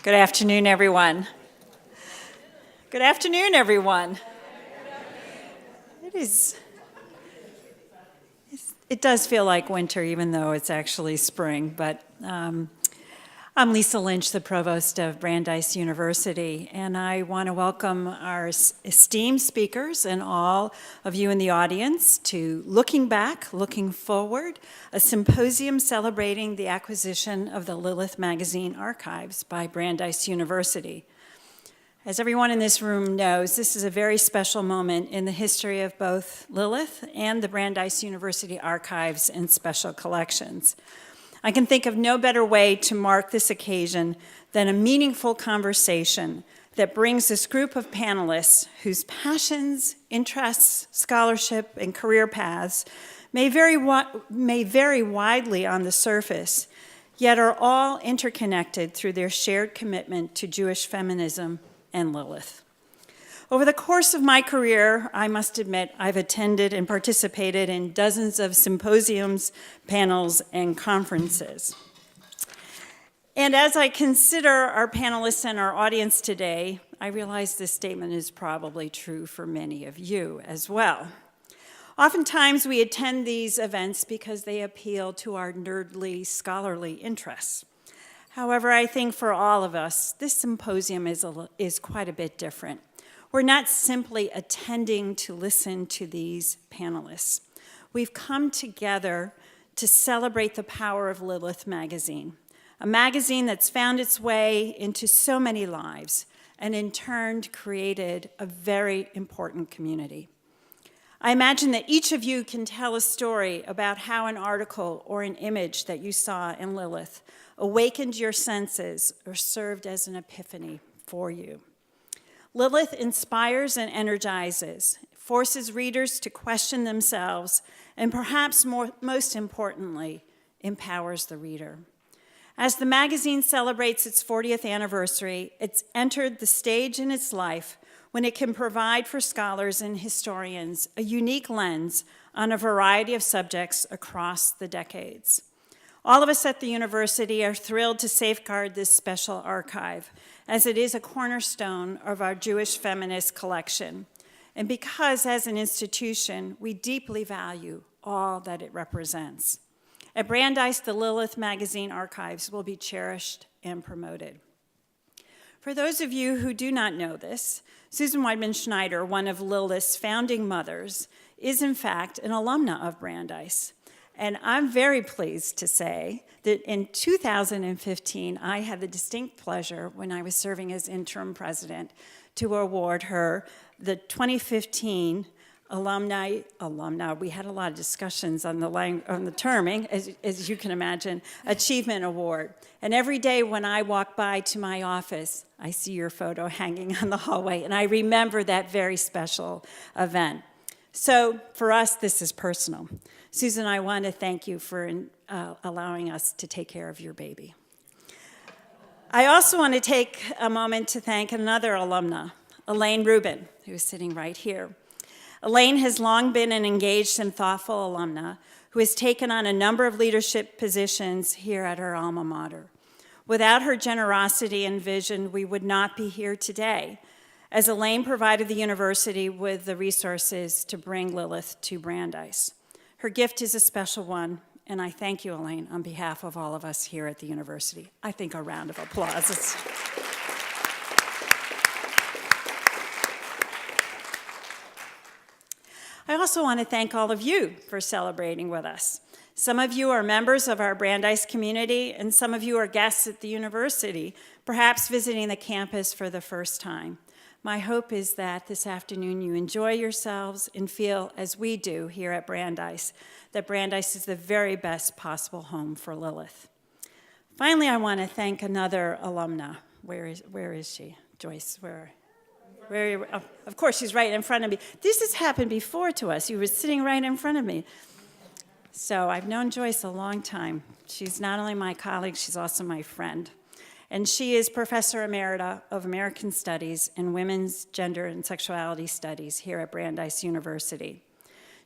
Good afternoon, everyone. Good afternoon, everyone. It does feel like winter, even though it's actually spring, but I'm Lisa Lynch, the provost of Brandeis University, and I want to welcome our esteemed speakers and all of you in the audience to Looking Back, Looking Forward, a symposium celebrating the acquisition of the Lilith Magazine archives by Brandeis University. As everyone in this room knows, this is a very special moment in the history of both Lilith and the Brandeis University archives and special collections. I can think of no better way to mark this occasion than a meaningful conversation that brings this group of panelists whose passions, interests, scholarship, and career paths may vary widely on the surface, yet are all interconnected through their shared commitment to Jewish feminism and Lilith. Over the course of my career, I must admit, I've attended and participated in dozens of symposiums, panels, and conferences. And as I consider our panelists and our audience today, I realize this statement is probably true for many of you as well. Oftentimes, we attend these events because they appeal to our nerdly, scholarly interests. However, I think for all of us, this symposium is quite a bit different. We're not simply attending to listen to these panelists. We've come together to celebrate the power of Lilith Magazine, a magazine that's found its way into so many lives and in turn created a very important community. I imagine that each of you can tell a story about how an article or an image that you saw in Lilith awakened your senses or served as an epiphany for you. Lilith inspires and energizes, forces readers to question themselves, and perhaps most importantly, empowers the reader. As the magazine celebrates its 40th anniversary, it's entered the stage in its life when it can provide for scholars and historians a unique lens on a variety of subjects across the decades. All of us at the university are thrilled to safeguard this special archive, as it is a cornerstone of our Jewish feminist collection, and because as an institution, we deeply value all that it represents. At Brandeis, the Lilith Magazine archives will be cherished and promoted. For those of you who do not know this, Susan Weidman Schneider, one of Lilith's founding mothers, is in fact an alumna of Brandeis. And I'm very pleased to say that in 2015, I had the distinct pleasure, when I was serving as interim president, to award her the 2015 alumni, we had a lot of discussions on the terming, as you can imagine, Achievement Award. And every day when I walk by to my office, I see your photo hanging on the hallway, and I remember that very special event. So for us, this is personal. Susan, I want to thank you for allowing us to take care of your baby. I also want to take a moment to thank another alumna, Elaine Rubin, who is sitting right here. Elaine has long been an engaged and thoughtful alumna who has taken on a number of leadership positions here at her alma mater. Without her generosity and vision, we would not be here today, as Elaine provided the university with the resources to bring Lilith to Brandeis. Her gift is a special one, and I thank you, Elaine, on behalf of all of us here at the university. I think a round of applause. I also want to thank all of you for celebrating with us. Some of you are members of our Brandeis community, and some of you are guests at the university, perhaps visiting the campus for the first time. My hope is that this afternoon you enjoy yourselves and feel, as we do here at Brandeis, that Brandeis is the very best possible home for Lilith. Finally, I want to thank another alumna. Where is she? Joyce, where are you? Oh, of course, she's right in front of me. This has happened before to us. You were sitting right in front of me. So I've known Joyce a long time. She's not only my colleague, she's also my friend. And she is Professor Emerita of American Studies and Women's, Gender, and Sexuality Studies here at Brandeis University.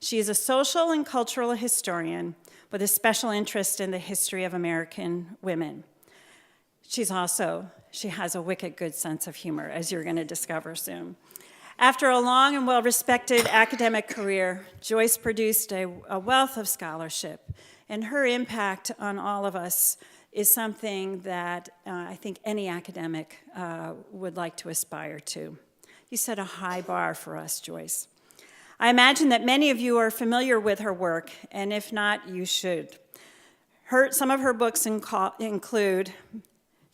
She is a social and cultural historian with a special interest in the history of American women. She has a wicked good sense of humor, as you're going to discover soon. After a long and well-respected academic career, Joyce produced a wealth of scholarship, and her impact on all of us is something that I think any academic would like to aspire to. You set a high bar for us, Joyce. I imagine that many of you are familiar with her work, and if not, you should. Some of her books include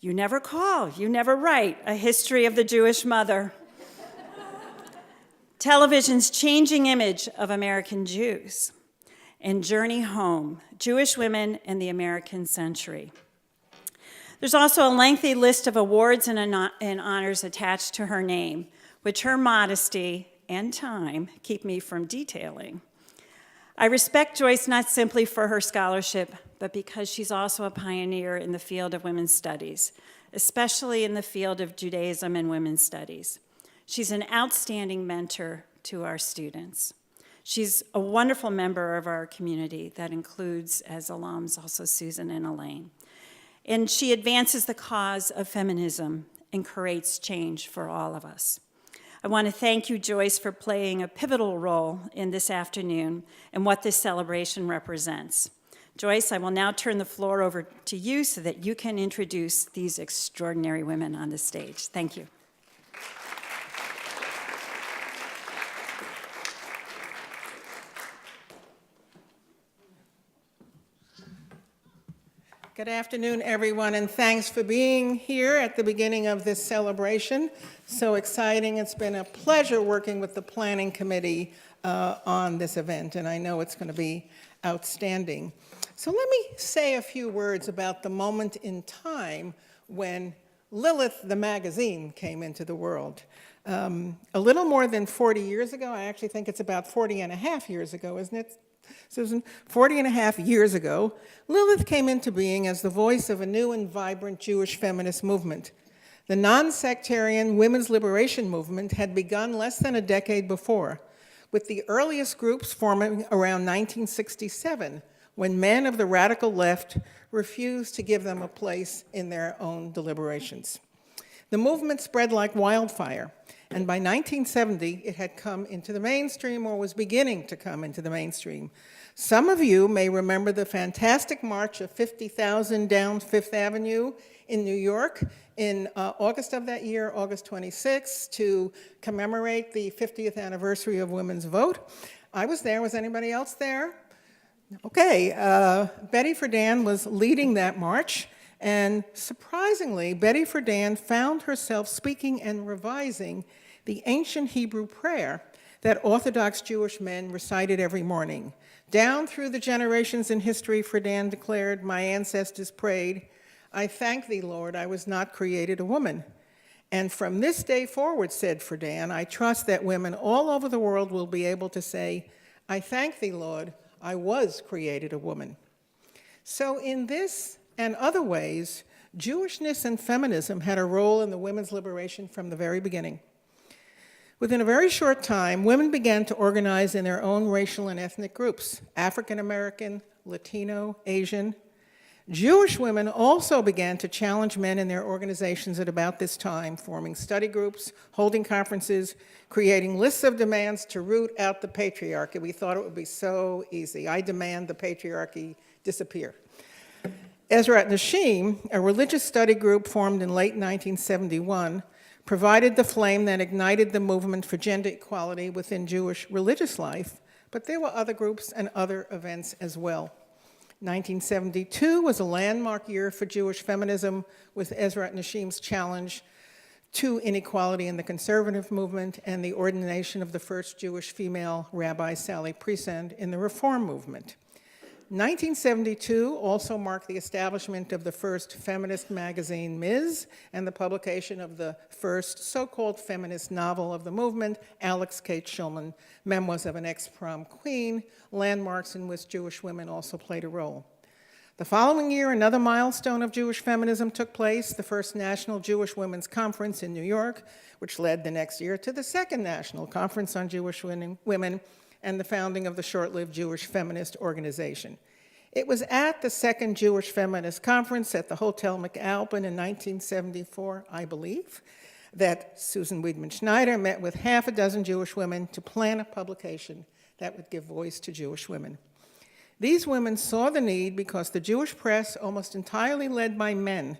You Never Call, You Never Write, A History of the Jewish Mother, Television's Changing Image of American Jews, and Journey Home, Jewish Women in the American Century. There's also a lengthy list of awards and honors attached to her name, which her modesty and time keep me from detailing. I respect Joyce not simply for her scholarship, but because she's also a pioneer in the field of women's studies, especially in the field of Judaism and women's studies. She's an outstanding mentor to our students. She's a wonderful member of our community that includes, as alums, also Susan and Elaine. And she advances the cause of feminism and creates change for all of us. I want to thank you, Joyce, for playing a pivotal role in this afternoon and what this celebration represents. Joyce, I will now turn the floor over to you so that you can introduce these extraordinary women on the stage. Thank you. Good afternoon, everyone, and thanks for being here at the beginning of this celebration. So exciting. It's been a pleasure working with the planning committee on this event, and I know it's going to be outstanding. So let me say a few words about the moment in time when Lilith, the magazine, came into the world. A little more than 40 years ago, I actually think it's about 40 and a half years ago, isn't it, Susan? 40 and a half years ago, Lilith came into being as the voice of a new and vibrant Jewish feminist movement. The non-sectarian women's liberation movement had begun less than a decade before, with the earliest groups forming around 1967, when men of the radical left refused to give them a place in their own deliberations. The movement spread like wildfire, and by 1970, it had come into the mainstream or was beginning to come into the mainstream. Some of you may remember the fantastic march of 50,000 down Fifth Avenue in New York in August of that year, August 26, to commemorate the 50th anniversary of women's vote. I was there. Was anybody else there? Okay. Betty Friedan was leading that march. And surprisingly, Betty Friedan found herself speaking and revising the ancient Hebrew prayer that Orthodox Jewish men recited every morning. Down through the generations in history, Friedan declared, "My ancestors prayed, I thank thee, Lord, I was not created a woman. And from this day forward," said Friedan, "I trust that women all over the world will be able to say, I thank thee, Lord, I was created a woman." So in this and other ways, Jewishness and feminism had a role in the women's liberation from the very beginning. Within a very short time, women began to organize in their own racial and ethnic groups: African American, Latino, Asian. Jewish women also began to challenge men in their organizations at about this time, forming study groups, holding conferences, creating lists of demands to root out the patriarchy. We thought it would be so easy. I demand the patriarchy disappear. Ezrat Nashim, a religious study group formed in late 1971, provided the flame that ignited the movement for gender equality within Jewish religious life, but there were other groups and other events as well. 1972 was a landmark year for Jewish feminism, with Ezrat Nashim's challenge to inequality in the conservative movement and the ordination of the first Jewish female rabbi, Sally Priesand, in the Reform movement. 1972 also marked the establishment of the first feminist magazine, Ms., and the publication of the first so-called feminist novel of the movement, Alex Kate Shulman, Memoirs of an Ex-Prom Queen, landmarks in which Jewish women also played a role. The following year, another milestone of Jewish feminism took place, the first National Jewish Women's Conference in New York, which led the next year to the second National Conference on Jewish Women and the founding of the short-lived Jewish Feminist Organization. It was at the Second Jewish Feminist Conference at the Hotel McAlpin in 1974, I believe, that Susan Weidman Schneider met with half a dozen Jewish women to plan a publication that would give voice to Jewish women. These women saw the need because the Jewish press, almost entirely led by men,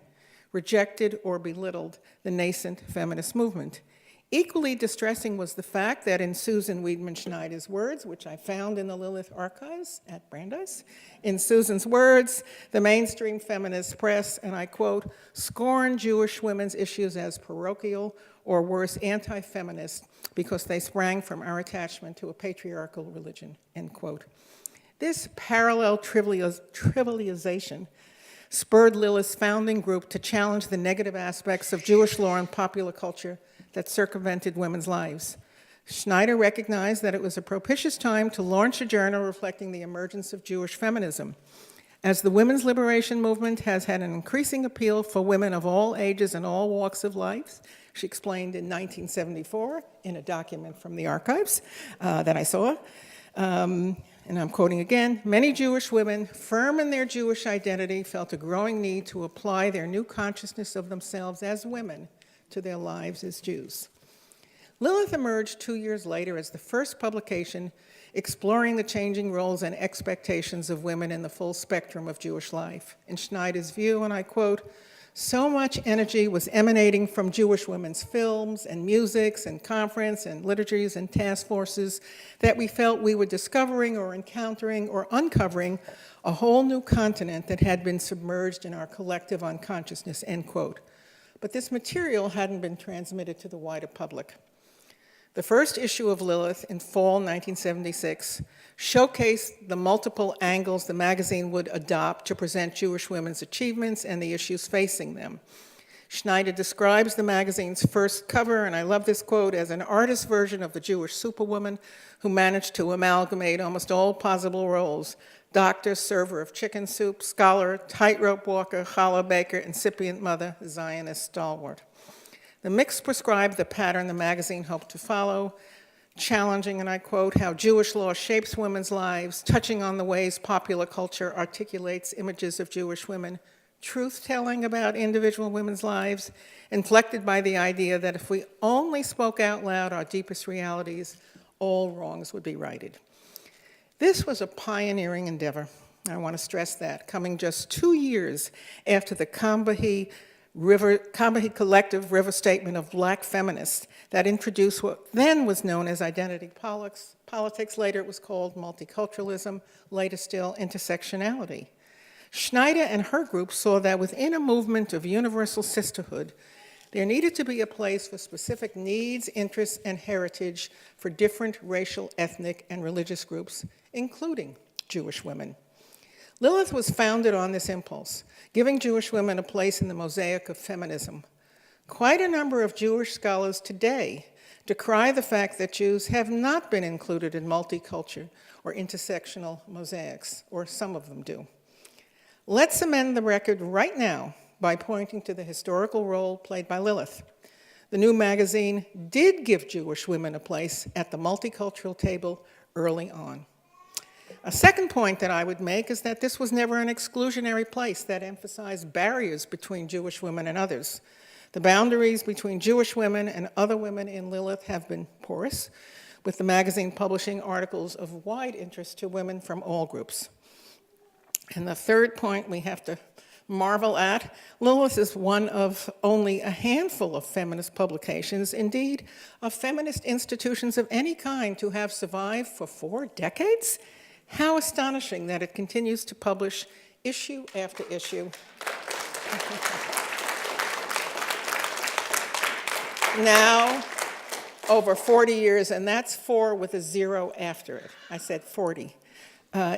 rejected or belittled the nascent feminist movement. Equally distressing was the fact that in Susan Weidman Schneider's words, which I found in the Lilith archives at Brandeis, in Susan's words, the mainstream feminist press, and I quote, scorned Jewish women's issues as parochial or worse, anti-feminist because they sprang from our attachment to a patriarchal religion, end quote. This parallel trivialization spurred Lilith's founding group to challenge the negative aspects of Jewish law and popular culture that circumvented women's lives. Schneider recognized that it was a propitious time to launch a journal reflecting the emergence of Jewish feminism. As the women's liberation movement has had an increasing appeal for women of all ages and all walks of life, she explained in 1974 in a document from the archives that I saw, and I'm quoting again, many Jewish women, firm in their Jewish identity, felt a growing need to apply their new consciousness of themselves as women to their lives as Jews. Lilith emerged 2 years later as the first publication exploring the changing roles and expectations of women in the full spectrum of Jewish life. In Schneider's view, and I quote, so much energy was emanating from Jewish women's films and musics and conference and liturgies and task forces that we felt we were discovering or encountering or uncovering a whole new continent that had been submerged in our collective unconsciousness, end quote. But this material hadn't been transmitted to the wider public. The first issue of Lilith in fall 1976 showcased the multiple angles the magazine would adopt to present Jewish women's achievements and the issues facing them. Schneider describes the magazine's first cover, and I love this quote, as an artist's version of the Jewish superwoman who managed to amalgamate almost all possible roles: doctor, server of chicken soup, scholar, tightrope walker, challah baker, incipient mother, Zionist stalwart. The mix prescribed the pattern the magazine hoped to follow, challenging, and I quote, how Jewish law shapes women's lives, touching on the ways popular culture articulates images of Jewish women, truth-telling about individual women's lives, inflected by the idea that if we only spoke out loud our deepest realities, all wrongs would be righted. This was a pioneering endeavor. I want to stress that, coming just 2 years after the Combahee Collective River Statement of Black Feminists that introduced what then was known as identity politics. Later it was called multiculturalism, later still intersectionality. Schneider and her group saw that within a movement of universal sisterhood, there needed to be a place for specific needs, interests, and heritage for different racial, ethnic, and religious groups, including Jewish women. Lilith was founded on this impulse, giving Jewish women a place in the mosaic of feminism. Quite a number of Jewish scholars today decry the fact that Jews have not been included in multicultural or intersectional mosaics, or some of them do. Let's amend the record right now by pointing to the historical role played by Lilith. The new magazine did give Jewish women a place at the multicultural table early on. A second point that I would make is that this was never an exclusionary place that emphasized barriers between Jewish women and others. The boundaries between Jewish women and other women in Lilith have been porous, with the magazine publishing articles of wide interest to women from all groups. And the third point we have to marvel at, Lilith is one of only a handful of feminist publications, indeed, of feminist institutions of any kind to have survived for 4 decades. How astonishing that it continues to publish issue after issue. Now, over 40 years, and that's 4 with a 0 after it. I said 40.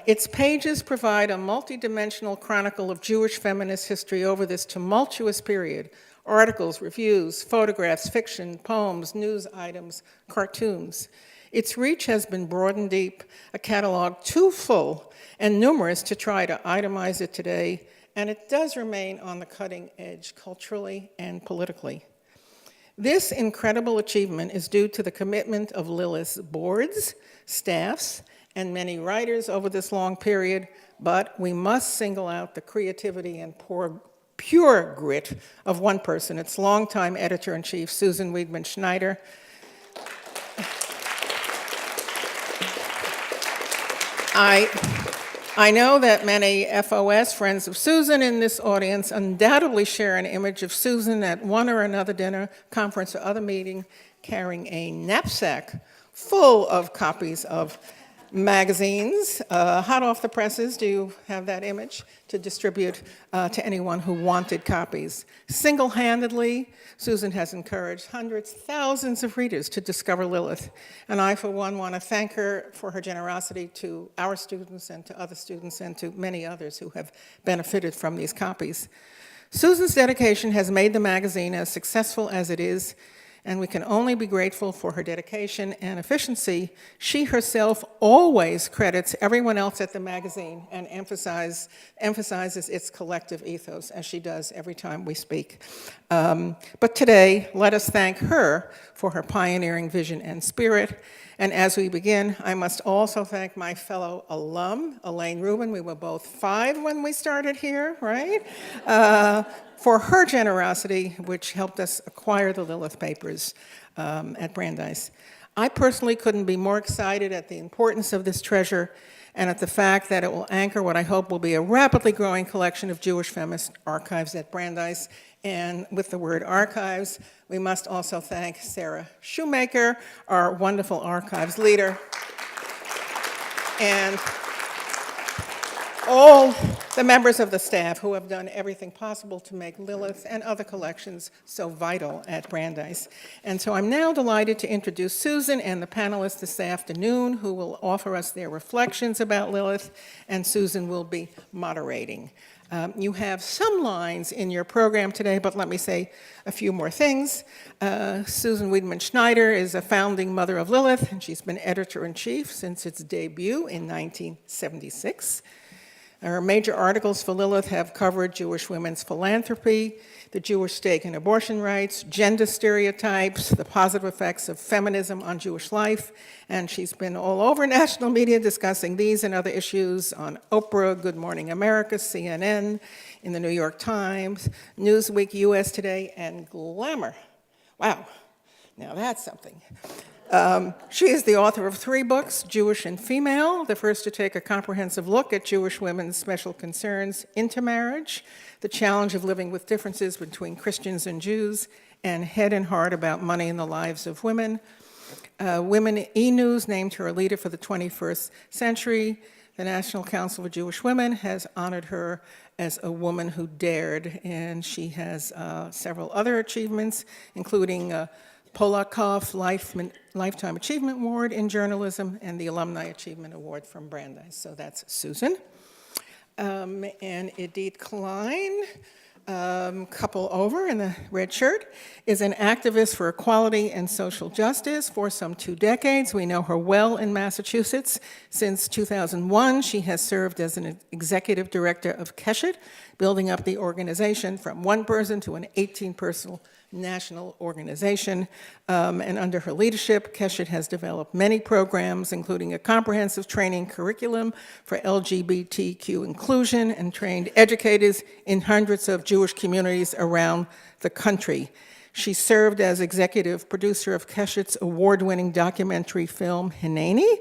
Its pages provide a multidimensional chronicle of Jewish feminist history over this tumultuous period. Articles, reviews, photographs, fiction, poems, news items, cartoons. Its reach has been broad and deep, a catalog too full and numerous to try to itemize it today, and it does remain on the cutting edge culturally and politically. This incredible achievement is due to the commitment of Lilith's boards, staffs, and many writers over this long period, but we must single out the creativity and pure grit of one person, its longtime editor-in-chief, Susan Weidman-Schneider. I know that many FOS, Friends of Susan, in this audience undoubtedly share an image of Susan at one or another dinner, conference, or other meeting, carrying a knapsack full of copies of magazines, hot off the presses. Do you have that image? To distribute to anyone who wanted copies. Single-handedly, Susan has encouraged hundreds, thousands of readers to discover Lilith. And I, for one, want to thank her for her generosity to our students and to other students and to many others who have benefited from these copies. Susan's dedication has made the magazine as successful as it is, and we can only be grateful for her dedication and efficiency. She herself always credits everyone else at the magazine and emphasizes its collective ethos, as she does every time we speak. But today, let us thank her for her pioneering vision and spirit. And as we begin, I must also thank my fellow alum, Elaine Rubin. We were both 5 when we started here, right? For her generosity, which helped us acquire the Lilith papers at Brandeis. I personally couldn't be more excited at the importance of this treasure and at the fact that it will anchor what I hope will be a rapidly growing collection of Jewish feminist archives at Brandeis. And with the word archives, we must also thank Sarah Shoemaker, our wonderful archives leader, and all the members of the staff who have done everything possible to make Lilith and other collections so vital at Brandeis. And so I'm now delighted to introduce Susan and the panelists this afternoon who will offer us their reflections about Lilith, and Susan will be moderating. You have some lines in your program today, but let me say a few more things. Susan Weidman-Schneider is a founding mother of Lilith, and she's been editor-in-chief since its debut in 1976. Her major articles for Lilith have covered Jewish women's philanthropy, the Jewish stake in abortion rights, gender stereotypes, the positive effects of feminism on Jewish life, and she's been all over national media discussing these and other issues on Oprah, Good Morning America, CNN, in the New York Times, Newsweek, US Today, and Glamour. Wow, now that's something. She is the author of 3 books, Jewish and Female, the first to take a comprehensive look at Jewish women's special concerns, Intermarriage, the challenge of living with differences between Christians and Jews, and Head and Heart about money in the lives of women. Women E-News named her a leader for the 21st century. The National Council for Jewish Women has honored her as a woman who dared, and she has several other achievements, including Polakov Lifetime Achievement Award in Journalism and the Alumni Achievement Award from Brandeis. So that's Susan. And Idit Klein, couple over in the red shirt, is an activist for equality and social justice for some 2 decades. We know her well in Massachusetts. Since 2001, she has served as an executive director of Keshet, building up the organization from 1 person to an 18-person national organization. And under her leadership, Keshet has developed many programs, including a comprehensive training curriculum for LGBTQ inclusion, and trained educators in hundreds of Jewish communities around the country. She served as executive producer of Keshet's award-winning documentary film, Hineni,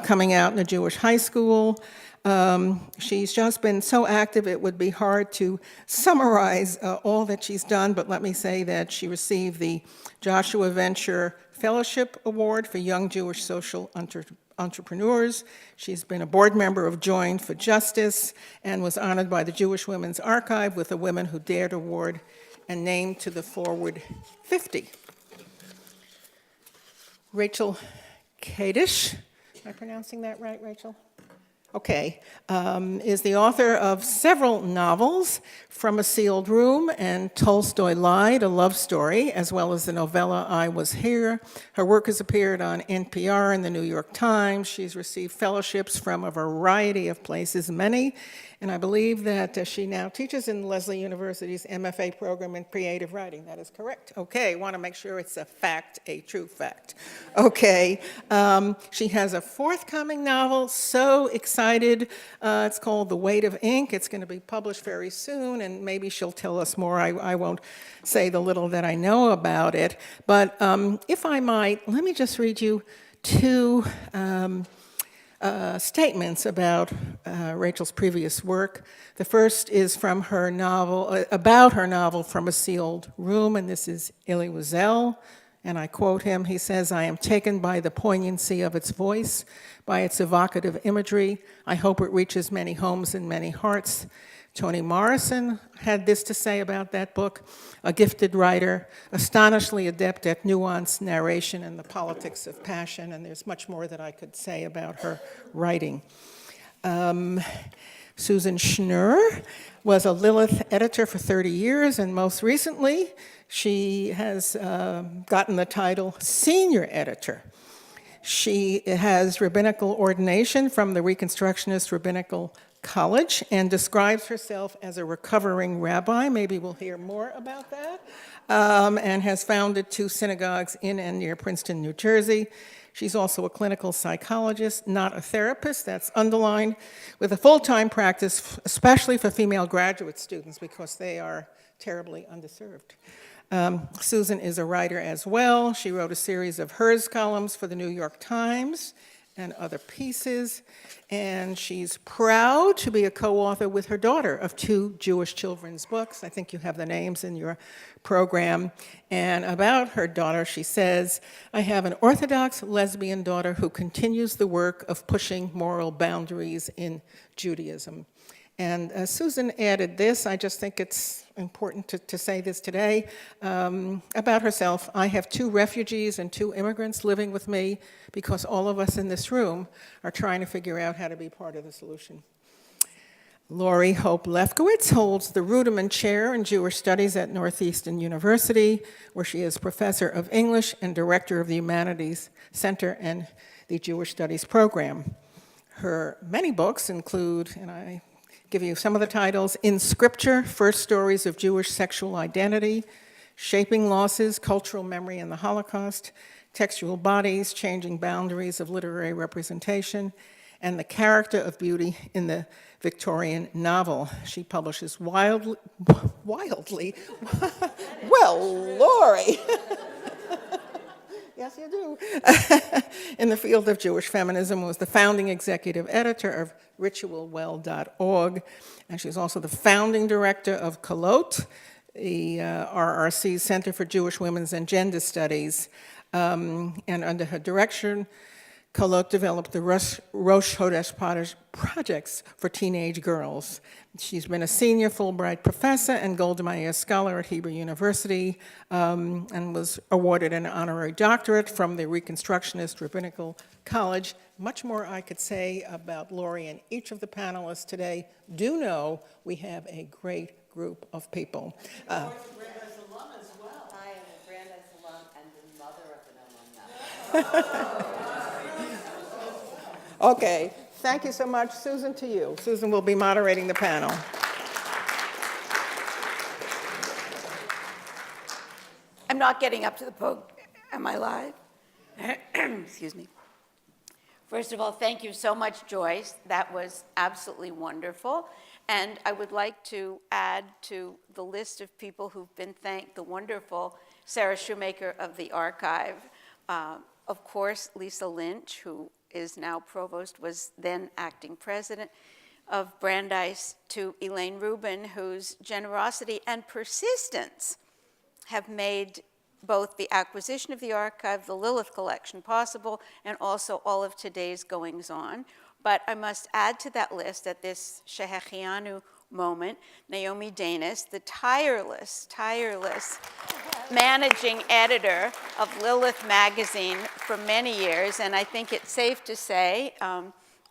coming out in a Jewish high school. She's just been so active, it would be hard to summarize all that she's done, but let me say that she received the Joshua Venture Fellowship Award for Young Jewish Social Entrepreneurs. She's been a board member of Join for Justice and was honored by the Jewish Women's Archive with the Women Who Dared Award and named to the Forward 50. Rachel Kadish, am I pronouncing that right, Rachel? is the author of several novels, From a Sealed Room and Tolstoy Lied, a love story, as well as the novella I Was Here. Her work has appeared on NPR and the New York Times. She's received fellowships from a variety of places, many, and I believe that she now teaches in Lesley University's MFA program in creative writing. That is correct. Okay, want to make sure it's a fact, a true fact. Okay, she has a forthcoming novel, so excited. It's called The Weight of Ink. It's going to be published very soon, and maybe she'll tell us more. I won't say the little that I know about it. But if I might, let me just read you two statements about Rachel's previous work. The first is from her novel, about her novel From a Sealed Room, and this is Elie Wiesel, and I quote him. He says, "I am taken by the poignancy of its voice, by its evocative imagery. I hope it reaches many homes and many hearts." Toni Morrison had this to say about that book: "A gifted writer, astonishingly adept at nuanced narration and the politics of passion," and there's much more that I could say about her writing. Susan Schnur was a Lilith editor for 30 years, and most recently, she has gotten the title senior editor. She has rabbinical ordination from the Reconstructionist Rabbinical College and describes herself as a recovering rabbi. Maybe we'll hear more about that. And has founded 2 synagogues in and near Princeton, New Jersey. She's also a clinical psychologist, not a therapist, that's underlined, with a full-time practice, especially for female graduate students, because they are terribly underserved. Susan is a writer as well. She wrote a series of hers columns for the New York Times and other pieces, and she's proud to be a co-author with her daughter of 2 Jewish children's books. I think you have the names in your program. And about her daughter, she says, "I have an Orthodox lesbian daughter who continues the work of pushing moral boundaries in Judaism." And Susan added this, I just think it's important to say this today, about herself. "I have 2 refugees and 2 immigrants living with me because all of us in this room are trying to figure out how to be part of the solution." Lori Hope Lefkowitz holds the Ruderman Chair in Jewish Studies at Northeastern University, where she is professor of English and director of the Humanities Center and the Jewish Studies program. Her many books include, and I give you some of the titles: In Scripture, First Stories of Jewish Sexual Identity, Shaping Losses, Cultural Memory in the Holocaust, Textual Bodies, Changing Boundaries of Literary Representation, and The Character of Beauty in the Victorian Novel. She publishes wildly, well, Lori. Yes, you do. In the field of Jewish feminism, was the founding executive editor of ritualwell.org, and she's also the founding director of Kolot, the RRC Center for Jewish Women's and Gender Studies. And under her direction, Kolot developed the Rosh Chodesh projects for teenage girls. She's been a senior Fulbright professor and Golda Meir scholar at Hebrew University, and was awarded an honorary doctorate from the Reconstructionist Rabbinical College. Much more I could say about Lori and each of the panelists today. Do know we have a great group of people. I am a Brandeis alum and the mother of an alumna. Okay, thank you so much. Susan, to you. Susan will be moderating the panel. I'm not getting up to the podium. Am I live? Excuse me. First of all, thank you so much, Joyce. That was absolutely wonderful. And I would like to add to the list of people who've been thanked, the wonderful Sarah Shoemaker of the Archive. Of course, Lisa Lynch, who is now provost, was then acting president of Brandeis, to Elaine Rubin, whose generosity and persistence have made both the acquisition of the archive, the Lilith collection possible, and also all of today's goings-on. But I must add to that list at this Shehechianu moment, Naomi Danis, the tireless managing editor of Lilith magazine for many years, and I think it's safe to say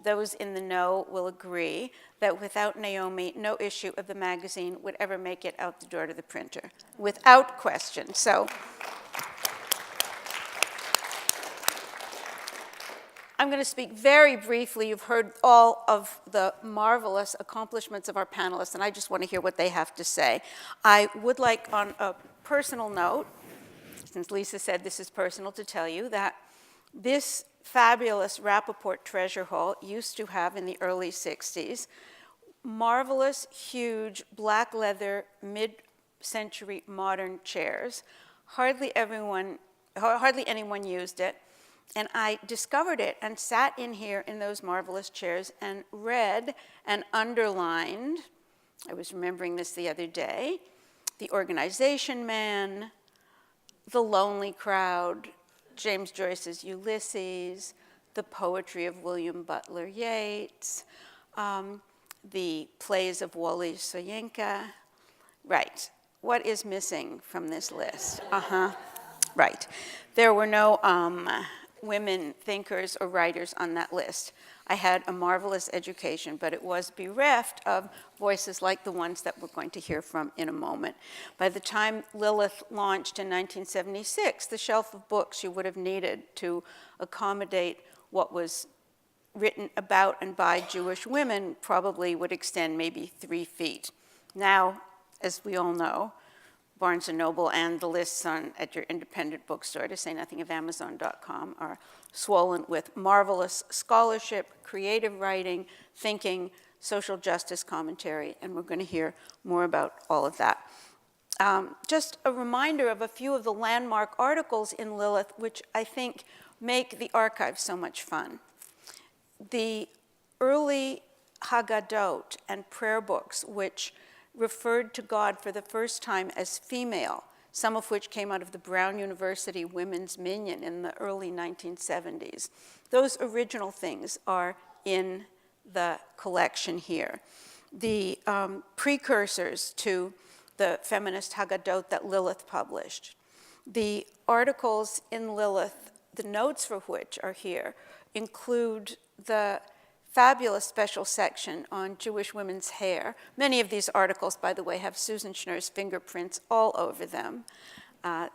those in the know will agree that without Naomi, no issue of the magazine would ever make it out the door to the printer, without question. So I'm going to speak very briefly. You've heard all of the marvelous accomplishments of our panelists, and I just want to hear what they have to say. I would like, on a personal note, since Lisa said this is personal, to tell you that this fabulous Rappaport Treasure Hall used to have, in the early 60s, marvelous, huge, black leather, mid-century modern chairs. Hardly anyone used it. And I discovered it and sat in here in those marvelous chairs and read and underlined, I was remembering this the other day, The Organization Man, The Lonely Crowd, James Joyce's Ulysses, the poetry of William Butler Yeats, the plays of Wole Soyinka. Right. What is missing from this list? Right. There were no women thinkers or writers on that list. I had a marvelous education, but it was bereft of voices like the ones that we're going to hear from in a moment. By the time Lilith launched in 1976, the shelf of books you would have needed to accommodate what was written about and by Jewish women probably would extend maybe 3 feet. Now, as we all know, Barnes & Noble and the lists at your independent bookstore, to say nothing of Amazon.com, are swollen with marvelous scholarship, creative writing, thinking, social justice commentary, and we're going to hear more about all of that. Just a reminder of a few of the landmark articles in Lilith, which I think make the archive so much fun. The early Haggadot and prayer books, which referred to God for the first time as female, some of which came out of the Brown University Women's Minyan in the early 1970s. Those original things are in the collection here. The precursors to the feminist Haggadot that Lilith published. The articles in Lilith, the notes for which are here, include the fabulous special section on Jewish women's hair. Many of these articles, by the way, have Susan Schneer's fingerprints all over them.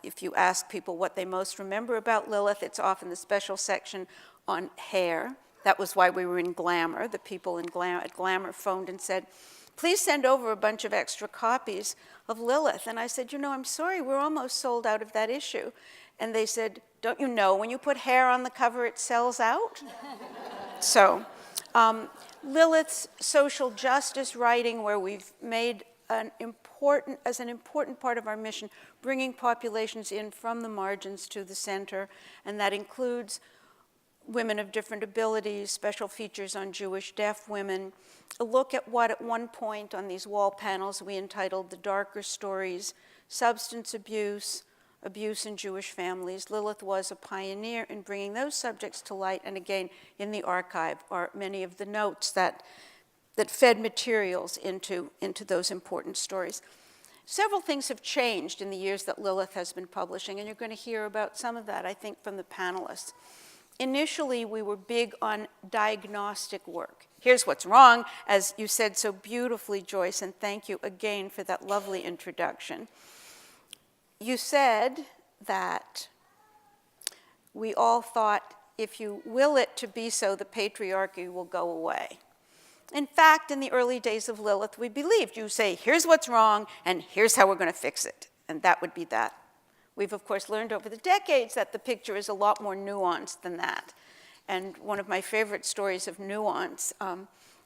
If you ask people what they most remember about Lilith, it's often the special section on hair. That was why we were in Glamour. The people at Glamour phoned and said, please send over a bunch of extra copies of Lilith. And I said, I'm sorry, we're almost sold out of that issue. And they said, don't you know when you put hair on the cover, it sells out? So Lilith's social justice writing, where we've made as an important part of our mission, bringing populations in from the margins to the center, and that includes women of different abilities, special features on Jewish deaf women, a look at what at one point on these wall panels we entitled The Darker Stories, Substance Abuse, Abuse in Jewish Families. Lilith was a pioneer in bringing those subjects to light, and again, in the archive are many of the notes that fed materials into those important stories. Several things have changed in the years that Lilith has been publishing, and you're going to hear about some of that, I think, from the panelists. Initially, we were big on diagnostic work. Here's what's wrong, as you said so beautifully, Joyce, and thank you again for that lovely introduction. You said that we all thought, if you will it to be so, the patriarchy will go away. In fact, in the early days of Lilith, we believed you say, here's what's wrong, and here's how we're going to fix it. And that would be that. We've, of course, learned over the decades that the picture is a lot more nuanced than that. And one of my favorite stories of nuance,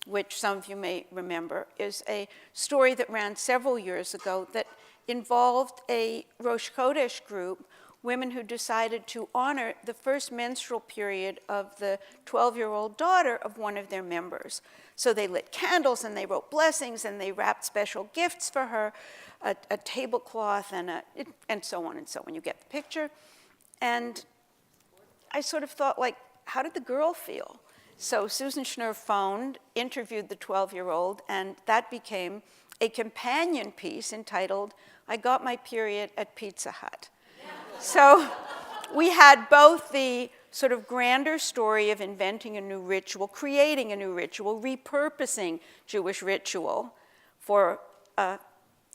which some of you may remember, is a story that ran several years ago that involved a Rosh Chodesh group, women who decided to honor the first menstrual period of the 12-year-old daughter of one of their members. So they lit candles and they wrote blessings and they wrapped special gifts for her, a tablecloth and so on and so on. You get the picture. And I sort of thought, like, how did the girl feel? So Susan Schneer phoned, interviewed the 12-year-old, and that became a companion piece entitled, I Got My Period at Pizza Hut. So we had both the sort of grander story of inventing a new ritual, creating a new ritual, repurposing Jewish ritual for a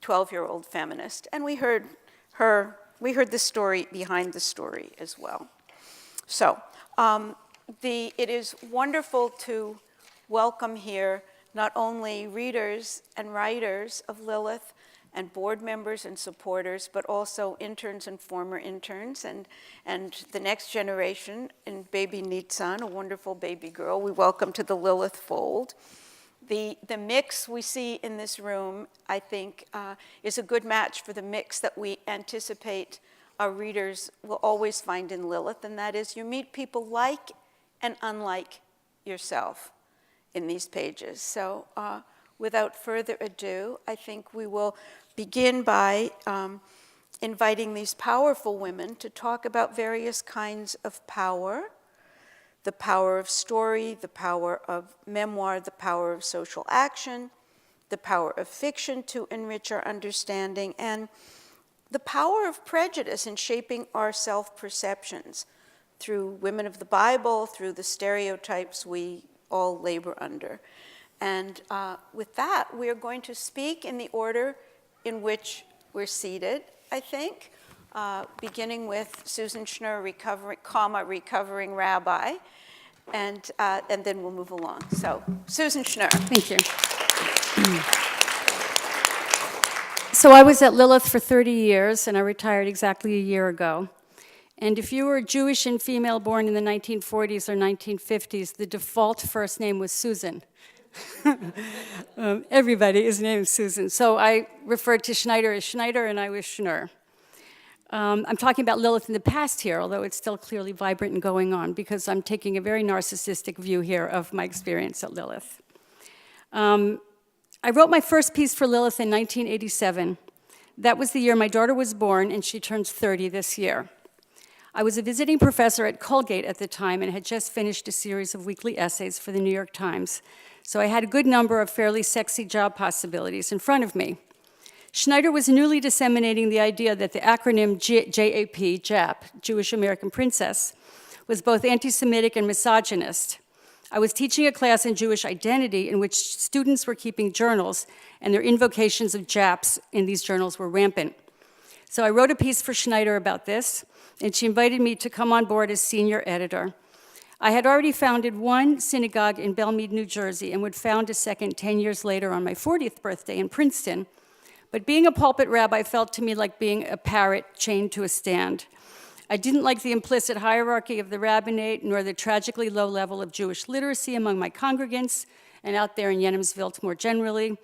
12-year-old feminist. And we heard the story behind the story as well. So it is wonderful to welcome here not only readers and writers of Lilith and board members and supporters, but also interns and former interns and the next generation in baby Nitzan, a wonderful baby girl. We welcome to the Lilith fold. The mix we see in this room, I think, is a good match for the mix that we anticipate our readers will always find in Lilith, and that is you meet people like and unlike yourself in these pages. So without further ado, I think we will begin by inviting these powerful women to talk about various kinds of power, the power of story, the power of memoir, the power of social action, the power of fiction to enrich our understanding, and the power of prejudice in shaping our self-perceptions through women of the Bible, through the stereotypes we all labor under. And with that, we are going to speak in the order in which we're seated, I think, beginning with Susan Schnur, recovering rabbi, and then we'll move along. So, Susan Schnur. Thank you. So I was at Lilith for 30 years, and I retired exactly a year ago. And if you were Jewish and female born in the 1940s or 1950s, the default first name was Susan. Everybody is named Susan. So I referred to Schneider as Schneider, and I was Schnur. I'm talking about Lilith in the past here, although it's still clearly vibrant and going on, because I'm taking a very narcissistic view here of my experience at Lilith. I wrote my first piece for Lilith in 1987. That was the year my daughter was born, and she turns 30 this year. I was a visiting professor at Colgate at the time and had just finished a series of weekly essays for the New York Times, so I had a good number of fairly sexy job possibilities in front of me. Schneider was newly disseminating the idea that the acronym JAP, JAP, Jewish American Princess, was both anti-Semitic and misogynist. I was teaching a class in Jewish identity in which students were keeping journals, and their invocations of JAPs in these journals were rampant. So I wrote a piece for Schneider about this, and she invited me to come on board as senior editor. I had already founded one synagogue in Belmead, New Jersey, and would found a second 10 years later on my 40th birthday in Princeton. But being a pulpit rabbi felt to me like being a parrot chained to a stand. I didn't like the implicit hierarchy of the rabbinate, nor the tragically low level of Jewish literacy among my congregants, and out there in Yenemsville more generally,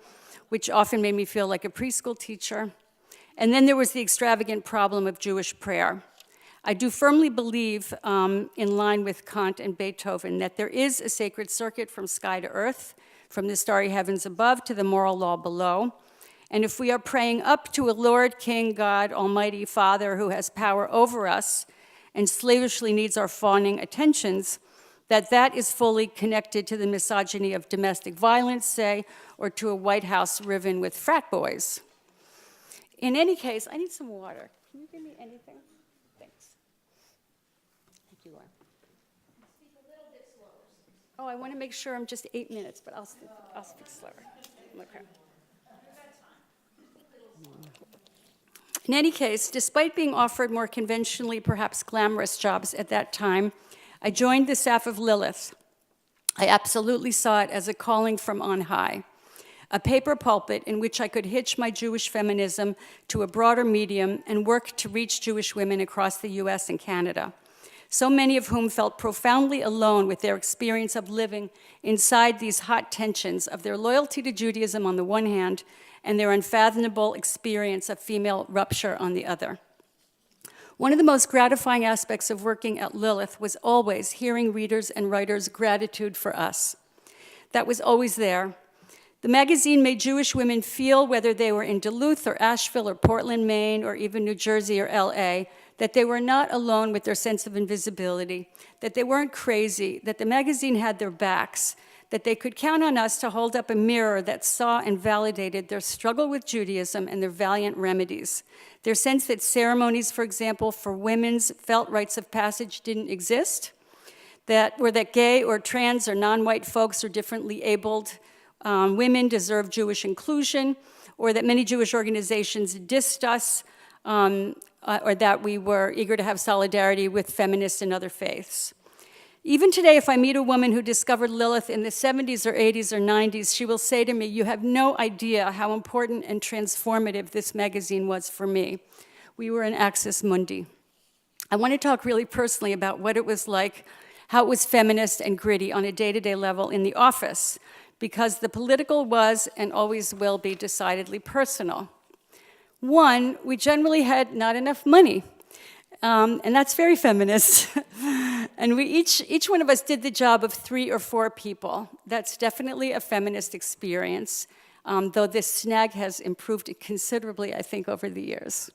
which often made me feel like a preschool teacher. And then there was the extravagant problem of Jewish prayer. I do firmly believe, in line with Kant and Beethoven, that there is a sacred circuit from sky to earth, from the starry heavens above to the moral law below. And if we are praying up to a Lord, King, God, Almighty Father who has power over us and slavishly needs our fawning attentions, that is fully connected to the misogyny of domestic violence, say, or to a White House riven with frat boys. In any case, I need some water. Can you give me anything? Thanks. Thank you, Laura. Speak a little bit slower. Oh, I want to make sure I'm just 8 minutes, but I'll speak slower. Okay. In any case, despite being offered more conventionally, perhaps glamorous jobs at that time, I joined the staff of Lilith. I absolutely saw it as a calling from on high, a paper pulpit in which I could hitch my Jewish feminism to a broader medium and work to reach Jewish women across the US and Canada, so many of whom felt profoundly alone with their experience of living inside these hot tensions of their loyalty to Judaism on the one hand and their unfathomable experience of female rupture on the other. One of the most gratifying aspects of working at Lilith was always hearing readers' and writers' gratitude for us. That was always there. The magazine made Jewish women feel, whether they were in Duluth or Asheville or Portland, Maine, or even New Jersey or LA, that they were not alone with their sense of invisibility, that they weren't crazy, that the magazine had their backs, that they could count on us to hold up a mirror that saw and validated their struggle with Judaism and their valiant remedies. Their sense that ceremonies, for example, for women's felt rites of passage didn't exist, that gay or trans or non-white folks or differently abled women deserve Jewish inclusion, or that many Jewish organizations dissed us, or that we were eager to have solidarity with feminists and other faiths. Even today, if I meet a woman who discovered Lilith in the 70s or 80s or 90s, she will say to me, "You have no idea how important and transformative this magazine was for me." We were an Axis Mundi. I want to talk really personally about what it was like, how it was feminist and gritty on a day-to-day level in the office, because the political was and always will be decidedly personal. One, we generally had not enough money, and that's very feminist. And we each one of us did the job of 3 or 4 people. That's definitely a feminist experience, though this snag has improved considerably, I think, over the years.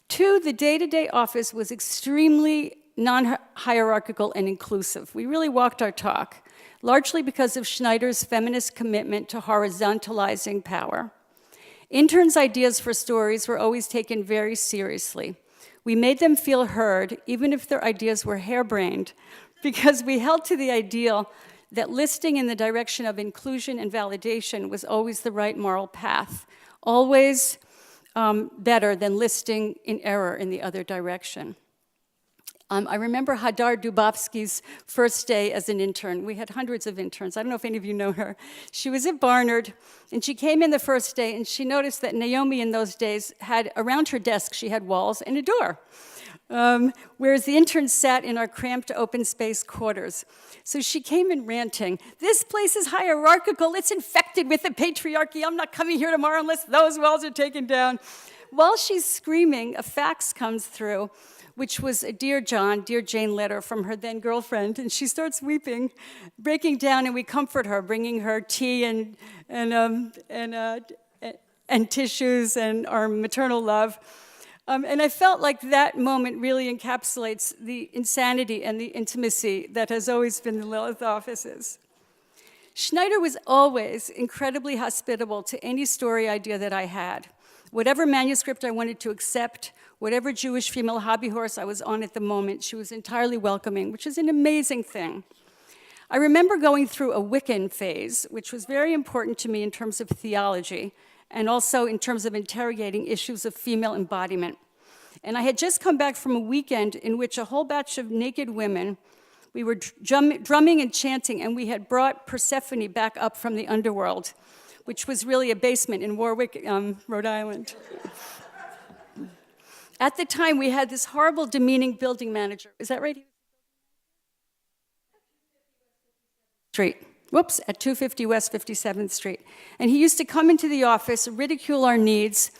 2, the day-to-day office was extremely non-hierarchical and inclusive. We really walked our talk, largely because of Schneider's feminist commitment to horizontalizing power. Interns' ideas for stories were always taken very seriously. We made them feel heard, even if their ideas were harebrained, because we held to the ideal that listing in the direction of inclusion and validation was always the right moral path, always better than listing in error in the other direction. I remember Hadar Dubovsky's first day as an intern. We had hundreds of interns. I don't know if any of you know her. She was at Barnard, and she came in the first day, and she noticed that Naomi in those days had, around her desk, she had walls and a door, whereas the interns sat in our cramped open space quarters. So she came in ranting, "This place is hierarchical, it's infected with the patriarchy, I'm not coming here tomorrow unless those walls are taken down." While she's screaming, a fax comes through, which was a Dear John, Dear Jane letter from her then girlfriend, and she starts weeping, breaking down, and we comfort her, bringing her tea and tissues and our maternal love. And I felt like that moment really encapsulates the insanity and the intimacy that has always been the Lilith offices. Schneider was always incredibly hospitable to any story idea that I had. Whatever manuscript I wanted to accept, whatever Jewish female hobby horse I was on at the moment, she was entirely welcoming, which is an amazing thing. I remember going through a Wiccan phase, which was very important to me in terms of theology, and also in terms of interrogating issues of female embodiment. And I had just come back from a weekend in which a whole batch of naked women, we were drumming and chanting, and we had brought Persephone back up from the underworld, which was really a basement in Warwick, Rhode Island. At the time, we had this horrible, demeaning building manager. Is that right? Street. Whoops, at 250 West 57th Street. And he used to come into the office, ridicule our needs,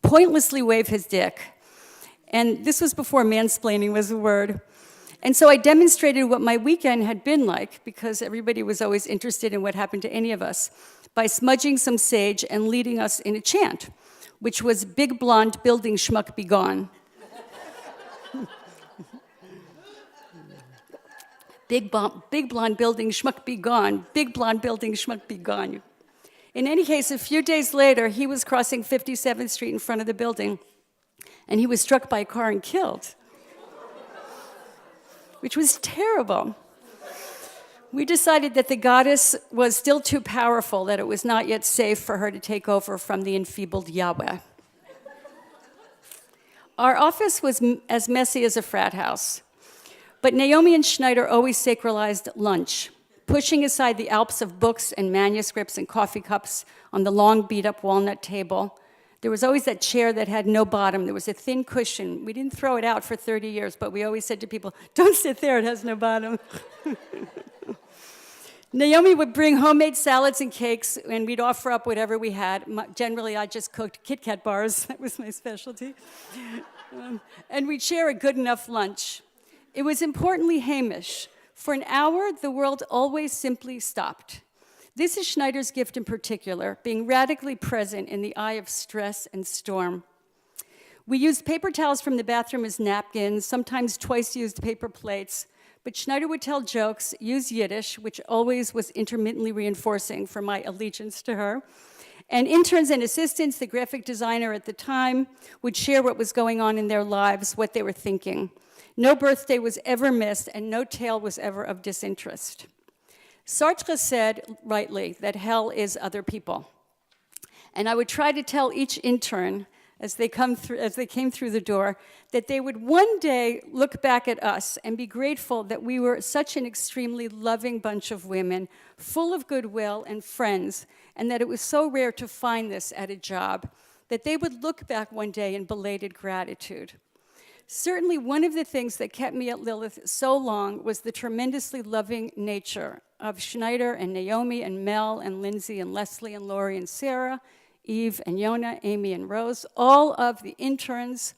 pointlessly wave his dick. And this was before mansplaining was a word. And so I demonstrated what my weekend had been like, because everybody was always interested in what happened to any of us, by smudging some sage and leading us in a chant, which was "Big blonde building schmuck be gone." Big blonde building schmuck be gone. Big blonde building schmuck be gone. In any case, a few days later, he was crossing 57th Street in front of the building, and he was struck by a car and killed, which was terrible. We decided that the goddess was still too powerful, that it was not yet safe for her to take over from the enfeebled Yahweh. Our office was as messy as a frat house, but Naomi and Schneider always sacralized lunch, pushing aside the alps of books and manuscripts and coffee cups on the long beat-up walnut table. There was always that chair that had no bottom. There was a thin cushion. We didn't throw it out for 30 years, but we always said to people, "Don't sit there, it has no bottom." Naomi would bring homemade salads and cakes, and we'd offer up whatever we had. Generally, I just cooked Kit Kat bars. That was my specialty. And we'd share a good enough lunch. It was importantly Hamish. For an hour, the world always simply stopped. This is Schneider's gift in particular, being radically present in the eye of stress and storm. We used paper towels from the bathroom as napkins, sometimes twice-used paper plates, but Schneider would tell jokes, use Yiddish, which always was intermittently reinforcing for my allegiance to her. And interns and assistants, the graphic designer at the time, would share what was going on in their lives, what they were thinking. No birthday was ever missed, and no tale was ever of disinterest. Sartre said, rightly, that hell is other people. And I would try to tell each intern as they came through the door that they would one day look back at us and be grateful that we were such an extremely loving bunch of women, full of goodwill and friends, and that it was so rare to find this at a job, that they would look back one day in belated gratitude. Certainly one of the things that kept me at Lilith so long was the tremendously loving nature of Schneider and Naomi and Mel and Lindsay and Leslie and Lori and Sarah, Eve and Yona, Amy and Rose, all of the interns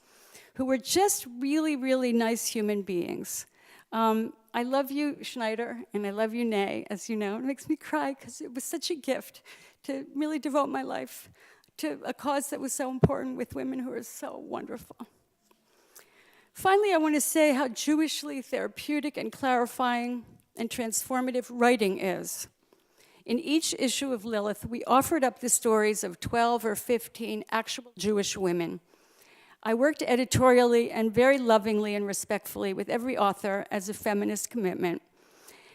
who were just really, really nice human beings. I love you, Schneider, and I love you, Nay, as you know. It makes me cry because it was such a gift to really devote my life to a cause that was so important with women who are so wonderful. Finally, I want to say how Jewishly therapeutic and clarifying and transformative writing is. In each issue of Lilith, we offered up the stories of 12 or 15 actual Jewish women. I worked editorially and very lovingly and respectfully with every author as a feminist commitment.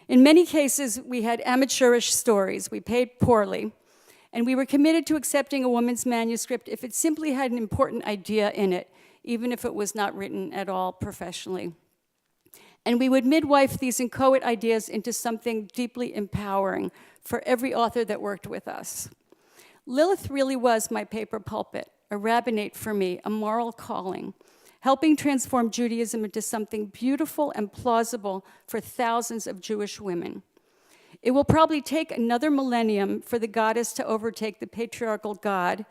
In many cases, we had amateurish stories. We paid poorly, and we were committed to accepting a woman's manuscript if it simply had an important idea in it, even if it was not written at all professionally. And we would midwife these inchoate ideas into something deeply empowering for every author that worked with us. Lilith really was my paper pulpit, a rabbinate for me, a moral calling, helping transform Judaism into something beautiful and plausible for thousands of Jewish women. It will probably take another millennium for the goddess to overtake the patriarchal god,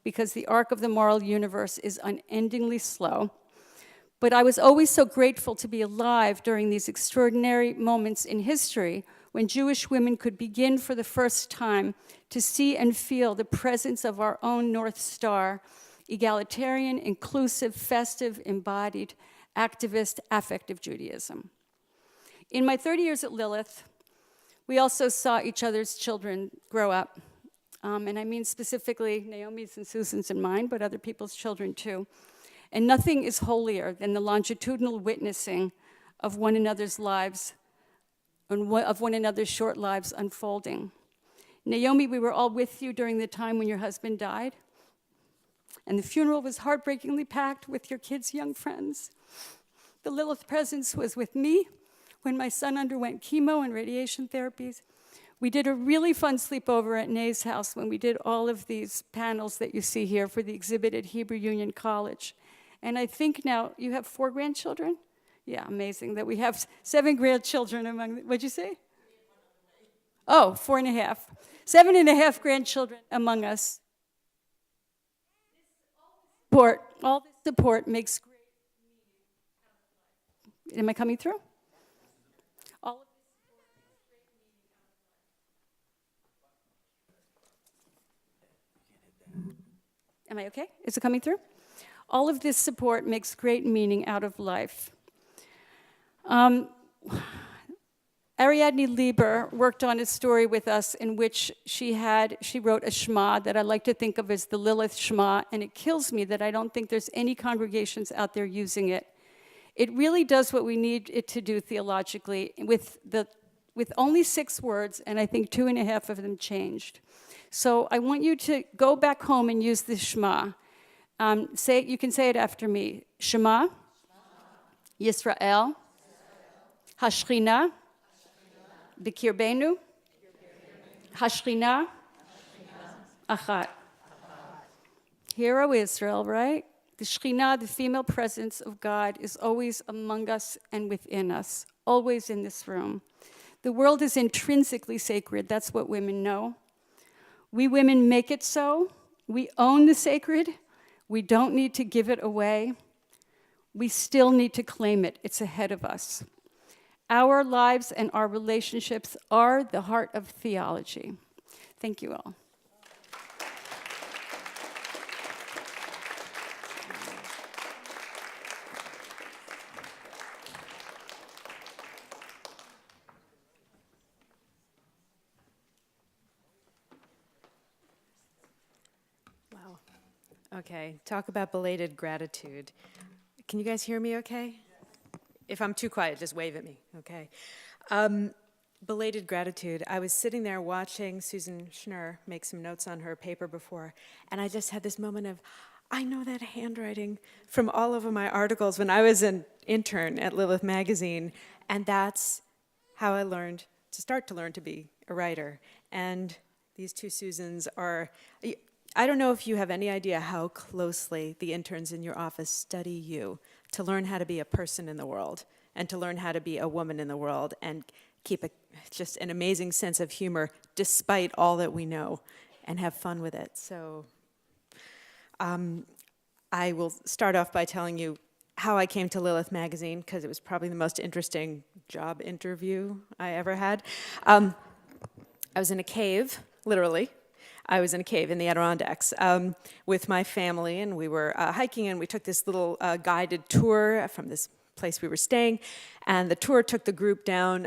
because the arc of the moral universe is unendingly slow. But I was always so grateful to be alive during these extraordinary moments in history when Jewish women could begin for the first time to see and feel the presence of our own North Star, egalitarian, inclusive, festive, embodied, activist, affective Judaism. In my 30 years at Lilith, we also saw each other's children grow up. And I mean specifically Naomi's and Susan's and mine, but other people's children too. And nothing is holier than the longitudinal witnessing of one another's lives, of one another's short lives unfolding. Naomi, we were all with you during the time when your husband died, and the funeral was heartbreakingly packed with your kids' young friends. The Lilith presence was with me when my son underwent chemo and radiation therapies. We did a really fun sleepover at Nay's house when we did all of these panels that you see here for the exhibit at Hebrew Union College. And I think now you have 4 grandchildren? Yeah, amazing that we have 7 grandchildren among, what'd you say? Oh, 4.5. 7.5 grandchildren among us. All this support makes great meaning. Am I coming through? All of this support makes great meaning out of life. Am I okay? Is it coming through? All of this support makes great meaning out of life. Ariadne Lieber worked on a story with us in which she wrote a Shema that I like to think of as the Lilith Shema, and it kills me that I don't think there's any congregations out there using it. It really does what we need it to do theologically with only 6 words, and I think 2.5 of them changed. So I want you to go back home and use the Shema. You can say it after me. Shema, Yisrael, Hashchina, B'kirbenu, Hashchina, Achat. Hear, O Israel, right? The Shekhinah, the female presence of God, is always among us and within us, always in this room. The world is intrinsically sacred. That's what women know. We women make it so. We own the sacred. We don't need to give it away. We still need to claim it. It's ahead of us. Our lives and our relationships are the heart of theology. Thank you all. Wow. Okay, talk about belated gratitude. Can you guys hear me okay? if I'm too quiet, just wave at me, okay? Belated gratitude. I was sitting there watching Susan Schnur make some notes on her paper before, and I just had this moment of, I know that handwriting from all over my articles when I was an intern at Lilith Magazine, and that's how I learned to start to learn to be a writer. And these two Susans are, I don't know if you have any idea how closely the interns in your office study you to learn how to be a person in the world and to learn how to be a woman in the world and keep just an amazing sense of humor despite all that we know and have fun with it. So I will start off by telling you how I came to Lilith Magazine, because it was probably the most interesting job interview I ever had. I was in a cave, literally. I was in a cave in the Adirondacks with my family, and we were hiking, and we took this little guided tour from this place we were staying, and the tour took the group down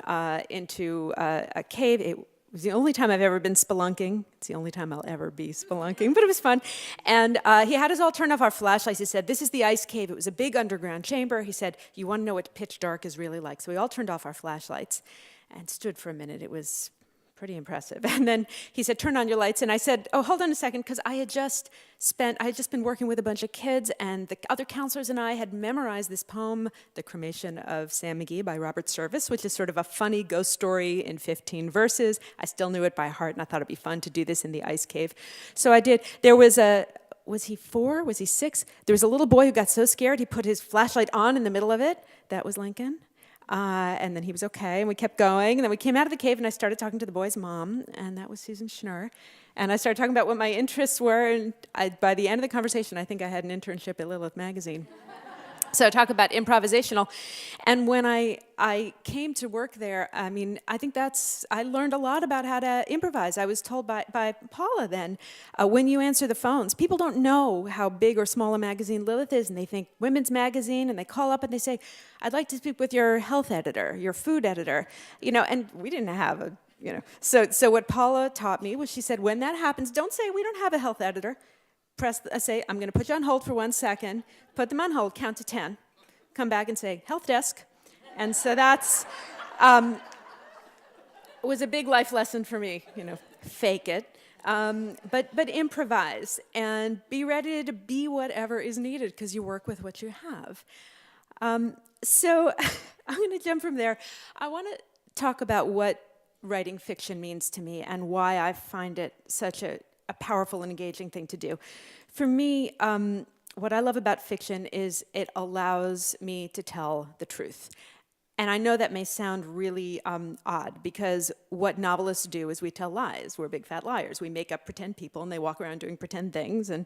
into a cave. It was the only time I've ever been spelunking. It's the only time I'll ever be spelunking, but it was fun. And he had us all turn off our flashlights. He said, this is the ice cave. It was a big underground chamber. He said, you want to know what pitch dark is really like? So we all turned off our flashlights and stood for a minute. It was pretty impressive. And then he said, turn on your lights. And I said, oh, hold on a second, because I had just been working with a bunch of kids, and the other counselors and I had memorized this poem, The Cremation of Sam McGee by Robert Service, which is sort of a funny ghost story in 15 verses. I still knew it by heart, and I thought it'd be fun to do this in the ice cave. So I did. There was he 4? Was he 6? There was a little boy who got so scared he put his flashlight on in the middle of it. That was Lincoln. And then he was okay, and we kept going. And then we came out of the cave, and I started talking to the boy's mom, and that was Susan Schnur. And I started talking about what my interests were, and by the end of the conversation, I think I had an internship at Lilith Magazine. So I talk about improvisational. And when I came to work there, I mean, I think I learned a lot about how to improvise. I was told by Paula then, when you answer the phones, people don't know how big or small a magazine Lilith is, and they think women's magazine, and they call up and they say, I'd like to speak with your health editor, your food editor, and we didn't have So what Paula taught me was, she said, when that happens, don't say, we don't have a health editor. Say, I'm going to put you on hold for 1 second, put them on hold, count to 10, come back and say, health desk. And so that's, was a big life lesson for me, fake it, but improvise and be ready to be whatever is needed, because you work with what you have. So I'm going to jump from there. I want to talk about what writing fiction means to me and why I find it such a powerful and engaging thing to do. For me, what I love about fiction is it allows me to tell the truth. And I know that may sound really odd, because what novelists do is we tell lies. We're big fat liars. We make up pretend people, and they walk around doing pretend things. And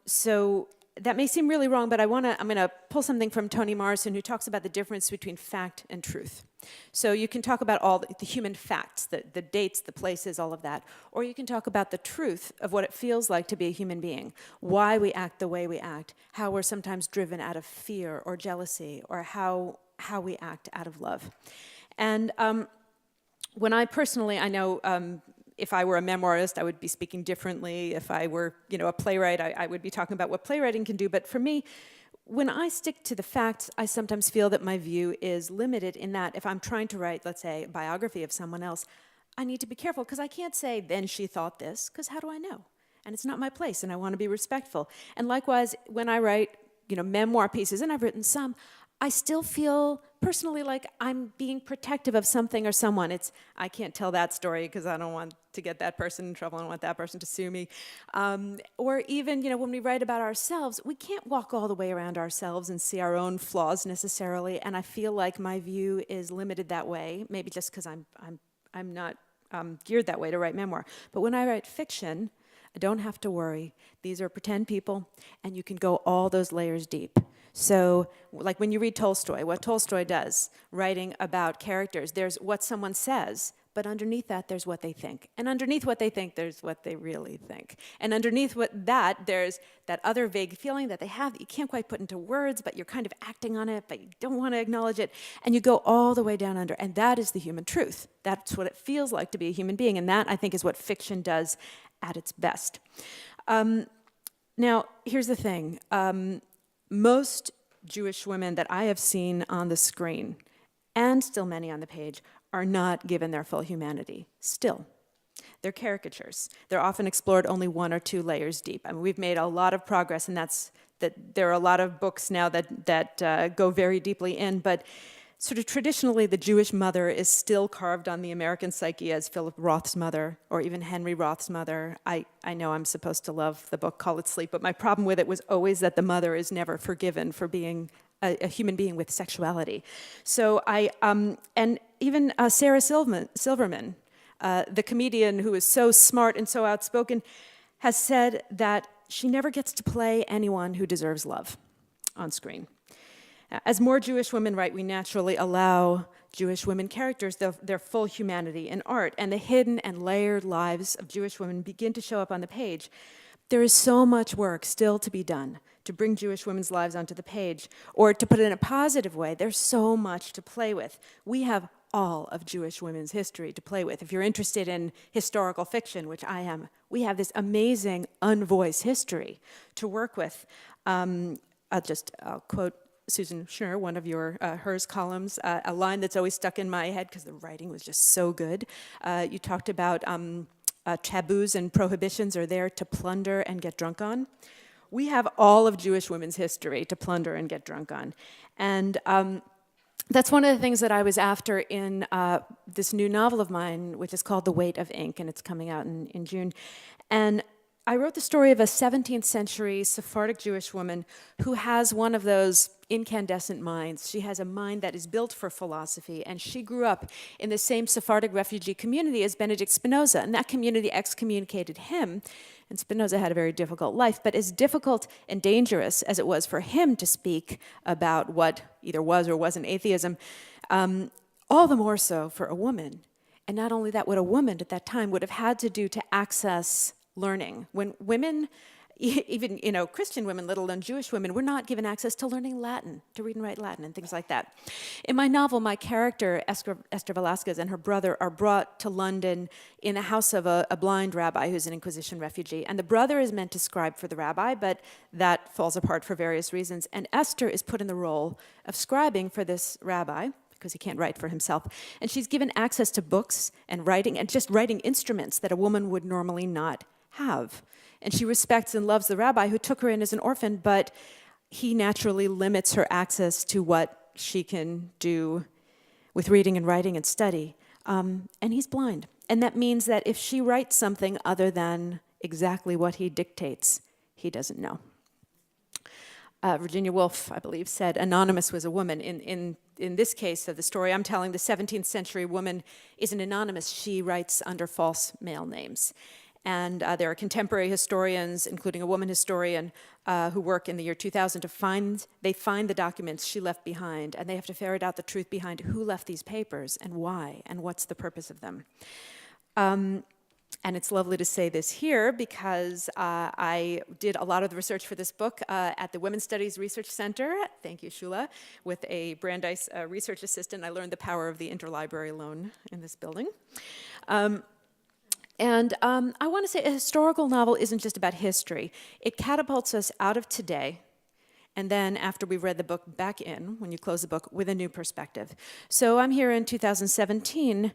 so that may seem really wrong, but I'm going to pull something from Toni Morrison, who talks about the difference between fact and truth. So you can talk about all the human facts, the dates, the places, all of that. Or you can talk about the truth of what it feels like to be a human being, why we act the way we act, how we're sometimes driven out of fear or jealousy, or how we act out of love. And when I know if I were a memoirist, I would be speaking differently. If I were, a playwright, I would be talking about what playwriting can do. But for me, when I stick to the facts, I sometimes feel that my view is limited, in that if I'm trying to write, let's say, a biography of someone else, I need to be careful, because I can't say, then she thought this, because how do I know? And it's not my place, and I want to be respectful. And likewise, when I write, memoir pieces, and I've written some, I still feel personally like I'm being protective of something or someone. I can't tell that story because I don't want to get that person in trouble. I don't want that person to sue me. Or even, when we write about ourselves, we can't walk all the way around ourselves and see our own flaws necessarily. And I feel like my view is limited that way, maybe just because I'm not geared that way to write memoir. But when I write fiction, I don't have to worry. These are pretend people, and you can go all those layers deep. So, like when you read Tolstoy, what Tolstoy does, writing about characters, there's what someone says, but underneath that, there's what they think. And underneath what they think, there's what they really think. And underneath there's that other vague feeling that they have that you can't quite put into words, but you're kind of acting on it, but you don't want to acknowledge it. And you go all the way down under, and that is the human truth. That's what it feels like to be a human being, and that, I think, is what fiction does at its best. Now, here's the thing. Most Jewish women that I have seen on the screen, and still many on the page, are not given their full humanity. Still. They're caricatures. They're often explored only 1 or 2 layers deep. I mean, we've made a lot of progress, and that there are a lot of books now that go very deeply in, but sort of traditionally, the Jewish mother is still carved on the American psyche as Philip Roth's mother, or even Henry Roth's mother. I know I'm supposed to love the book Call It Sleep, but my problem with it was always that the mother is never forgiven for being a human being with sexuality. So and even Sarah Silverman, the comedian who is so smart and so outspoken, has said that she never gets to play anyone who deserves love on screen. As more Jewish women write, we naturally allow Jewish women characters their full humanity in art, and the hidden and layered lives of Jewish women begin to show up on the page. There is so much work still to be done to bring Jewish women's lives onto the page, or to put it in a positive way, there's so much to play with. We have all of Jewish women's history to play with. If you're interested in historical fiction, which I am, we have this amazing unvoiced history to work with. I'll quote Susan Schnur, one of hers columns, a line that's always stuck in my head because the writing was just so good. You talked about taboos and prohibitions are there to plunder and get drunk on. We have all of Jewish women's history to plunder and get drunk on. And that's one of the things that I was after in this new novel of mine, which is called The Weight of Ink, and it's coming out in June. And I wrote the story of a 17th century Sephardic Jewish woman who has one of those incandescent minds. She has a mind that is built for philosophy, and she grew up in the same Sephardic refugee community as Benedict Spinoza, and that community excommunicated him, and Spinoza had a very difficult life, but as difficult and dangerous as it was for him to speak about what either was or wasn't atheism, all the more so for a woman. And not only that, what a woman at that time would have had to do to access learning. When women, even Christian women, let alone Jewish women, were not given access to learning Latin, to read and write Latin and things like that. In my novel, my character, Esther Velasquez, and her brother are brought to London in the house of a blind rabbi who's an Inquisition refugee. And the brother is meant to scribe for the rabbi, but that falls apart for various reasons. And Esther is put in the role of scribing for this rabbi, because he can't write for himself. And she's given access to books and writing, and just writing instruments that a woman would normally not have. And she respects and loves the rabbi who took her in as an orphan, but he naturally limits her access to what she can do with reading and writing and study. And he's blind. And that means that if she writes something other than exactly what he dictates, he doesn't know. Virginia Woolf, I believe, said anonymous was a woman. In this case of the story I'm telling, the 17th century woman isn't anonymous. She writes under false male names. And there are contemporary historians, including a woman historian, who work in the year 2000 to find the documents she left behind, and they have to ferret out the truth behind who left these papers and why, and what's the purpose of them. And it's lovely to say this here because I did a lot of the research for this book at the Women's Studies Research Center, thank you, Shula, with a Brandeis research assistant. I learned the power of the interlibrary loan in this building. And I want to say a historical novel isn't just about history. It catapults us out of today, and then after we've read the book, back in, when you close the book, with a new perspective. So I'm here in 2017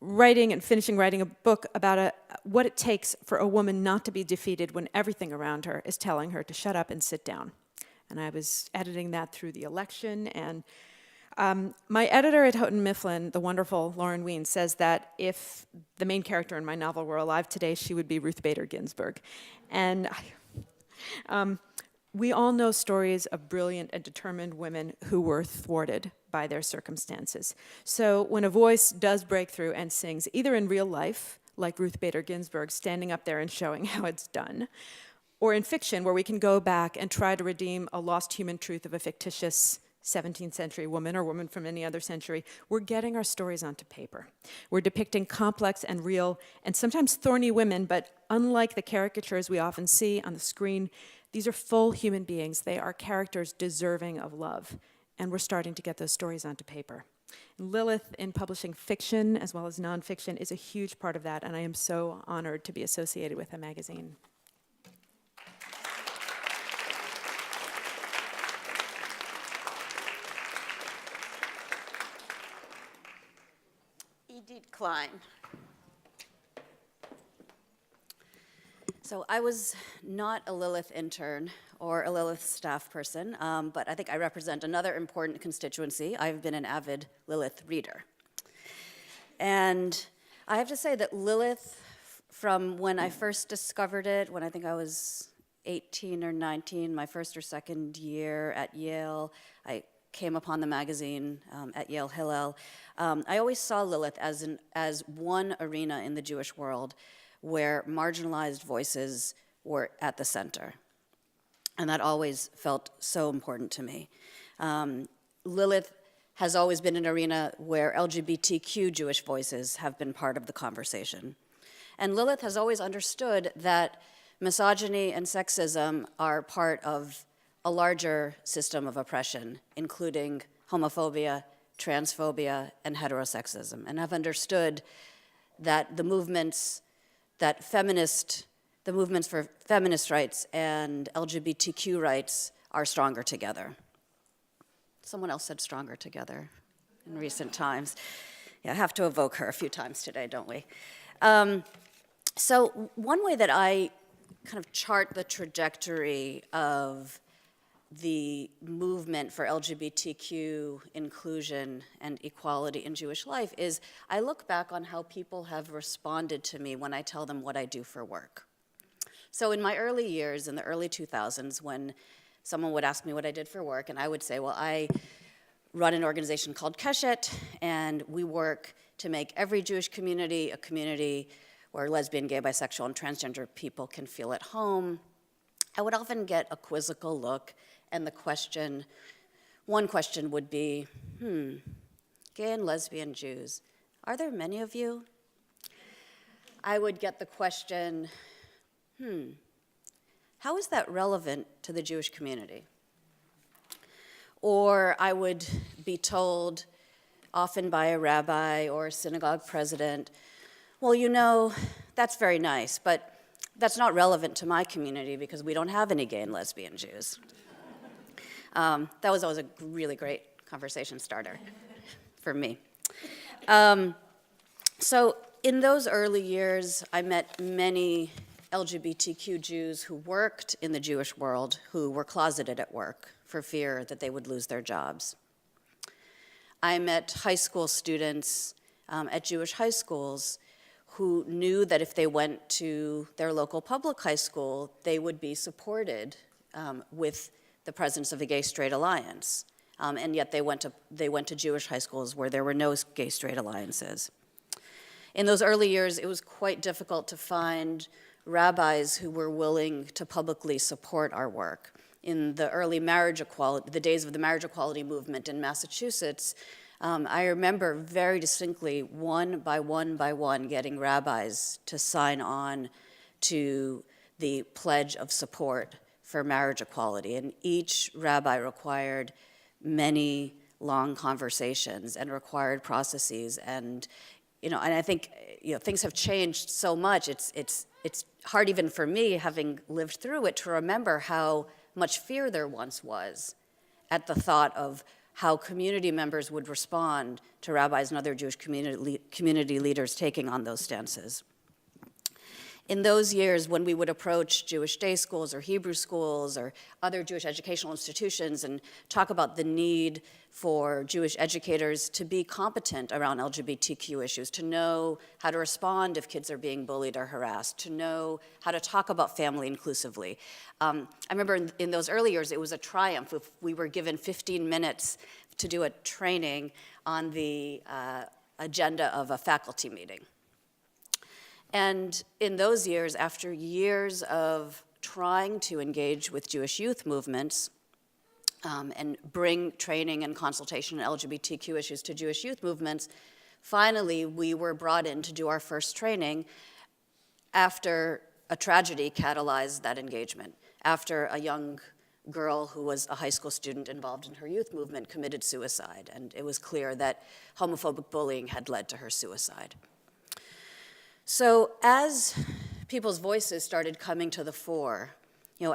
writing and finishing writing a book about what it takes for a woman not to be defeated when everything around her is telling her to shut up and sit down. And I was editing that through the election, and my editor at Houghton Mifflin, the wonderful Lauren Wien, says that if the main character in my novel were alive today, she would be Ruth Bader Ginsburg. And we all know stories of brilliant and determined women who were thwarted by their circumstances. So when a voice does break through and sings, either in real life, like Ruth Bader Ginsburg, standing up there and showing how it's done, or in fiction, where we can go back and try to redeem a lost human truth of a fictitious 17th century woman or woman from any other century, we're getting our stories onto paper. We're depicting complex and real and sometimes thorny women, but unlike the caricatures we often see on the screen, these are full human beings. They are characters deserving of love, and we're starting to get those stories onto paper. And Lilith, in publishing fiction as well as nonfiction, is a huge part of that, and I am so honored to be associated with the magazine. Klein. So I was not a Lilith intern or a Lilith staff person, but I think I represent another important constituency. I've been an avid Lilith reader. And I have to say that Lilith, from when I first discovered it, when I think I was 18 or 19, my first or second year at Yale, I came upon the magazine at Yale Hillel. I always saw Lilith as one arena in the Jewish world where marginalized voices were at the center. And that always felt so important to me. Lilith has always been an arena where LGBTQ Jewish voices have been part of the conversation. And Lilith has always understood that misogyny and sexism are part of a larger system of oppression, including homophobia, transphobia, and heterosexism, and have understood that the movements for feminist rights and LGBTQ rights are stronger together. Someone else said stronger together in recent times. Yeah, I have to evoke her a few times today, don't we? So one way that I kind of chart the trajectory of the movement for LGBTQ inclusion and equality in Jewish life is I look back on how people have responded to me when I tell them what I do for work. So in my early years, in the early 2000s, when someone would ask me what I did for work, and I would say, well, I run an organization called Keshet, and we work to make every Jewish community a community where lesbian, gay, bisexual, and transgender people can feel at home, I would often get a quizzical look, and one question would be, gay and lesbian Jews, are there many of you? I would get the question, how is that relevant to the Jewish community? Or I would be told, often by a rabbi or a synagogue president, well, you know, that's very nice, but that's not relevant to my community because we don't have any gay and lesbian Jews. That was always a really great conversation starter for me. So in those early years, I met many LGBTQ Jews who worked in the Jewish world who were closeted at work for fear that they would lose their jobs. I met high school students at Jewish high schools who knew that if they went to their local public high school, they would be supported with the presence of a gay-straight alliance. And yet they went to Jewish high schools where there were no gay-straight alliances. In those early years, it was quite difficult to find rabbis who were willing to publicly support our work. In the early marriage equality, the days of the marriage equality movement in Massachusetts, I remember very distinctly, one by one, getting rabbis to sign on to the pledge of support for marriage equality. And each rabbi required many long conversations and required processes. And I think things have changed so much. It's hard even for me, having lived through it, to remember how much fear there once was at the thought of how community members would respond to rabbis and other Jewish community leaders taking on those stances. In those years, when we would approach Jewish day schools or Hebrew schools or other Jewish educational institutions and talk about the need for Jewish educators to be competent around LGBTQ issues, to know how to respond if kids are being bullied or harassed, to know how to talk about family inclusively. I remember in those early years, it was a triumph if we were given 15 minutes to do a training on the agenda of a faculty meeting. And in those years, after years of trying to engage with Jewish youth movements and bring training and consultation on LGBTQ issues to Jewish youth movements, finally we were brought in to do our first training after a tragedy catalyzed that engagement, after a young girl who was a high school student involved in her youth movement committed suicide, and it was clear that homophobic bullying had led to her suicide. So as people's voices started coming to the fore,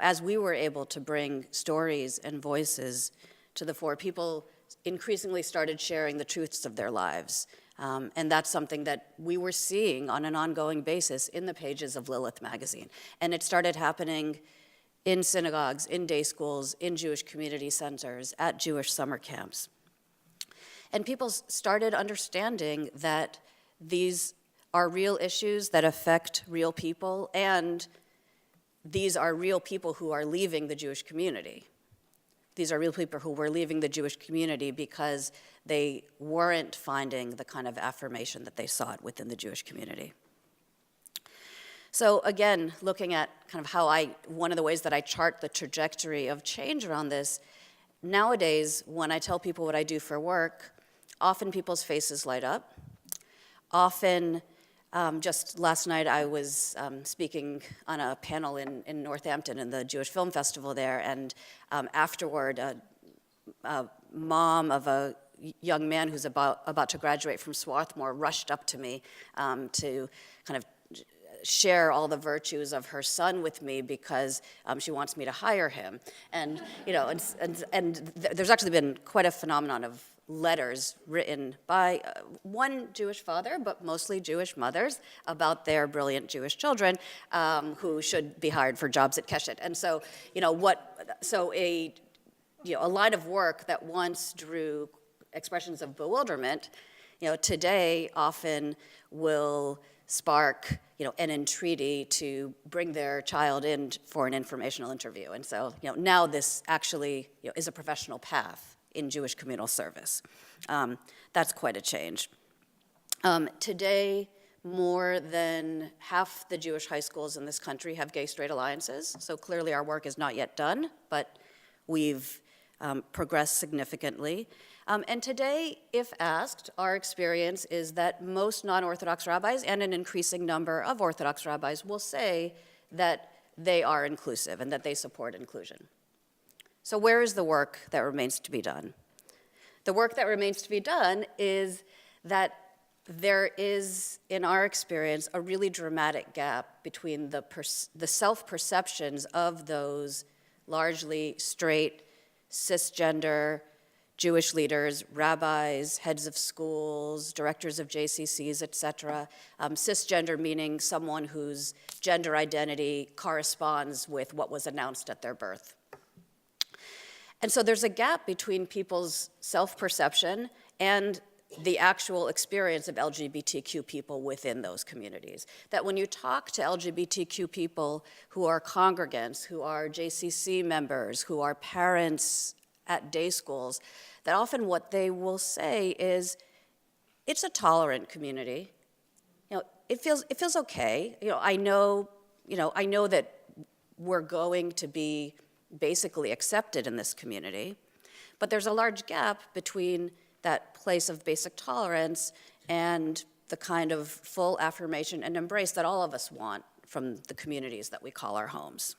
as we were able to bring stories and voices to the fore, people increasingly started sharing the truths of their lives. And that's something that we were seeing on an ongoing basis in the pages of Lilith magazine. And it started happening in synagogues, in day schools, in Jewish community centers, at Jewish summer camps. And people started understanding that these are real issues that affect real people, and these are real people who are leaving the Jewish community. These are real people who were leaving the Jewish community because they weren't finding the kind of affirmation that they sought within the Jewish community. So again, looking at kind of one of the ways that I chart the trajectory of change around this, nowadays, when I tell people what I do for work, often people's faces light up. Often, just last night I was speaking on a panel in Northampton in the Jewish Film Festival there, and afterward, a mom of a young man who's about to graduate from Swarthmore rushed up to me to kind of share all the virtues of her son with me because she wants me to hire him. And, there's actually been quite a phenomenon of letters written by one Jewish father, but mostly Jewish mothers, about their brilliant Jewish children who should be hired for jobs at Keshet. And so, a line of work that once drew expressions of bewilderment, today often will spark, an entreaty to bring their child in for an informational interview. And so, now this actually, is a professional path in Jewish communal service. That's quite a change. Today, more than half the Jewish high schools in this country have gay-straight alliances, so clearly our work is not yet done, but we've progressed significantly. And today, if asked, our experience is that most non-Orthodox rabbis and an increasing number of Orthodox rabbis will say that they are inclusive and that they support inclusion. So where is the work that remains to be done? The work that remains to be done is that there is, in our experience, a really dramatic gap between the self-perceptions of those largely straight, cisgender Jewish leaders, rabbis, heads of schools, directors of JCCs, et cetera. Cisgender meaning someone whose gender identity corresponds with what was announced at their birth. And so there's a gap between people's self-perception and the actual experience of LGBTQ people within those communities. That when you talk to LGBTQ people who are congregants, who are JCC members, who are parents at day schools, that often what they will say is, it's a tolerant community. It feels okay. I know that we're going to be basically accepted in this community, but there's a large gap between that place of basic tolerance and the kind of full affirmation and embrace that all of us want from the communities that we call our homes.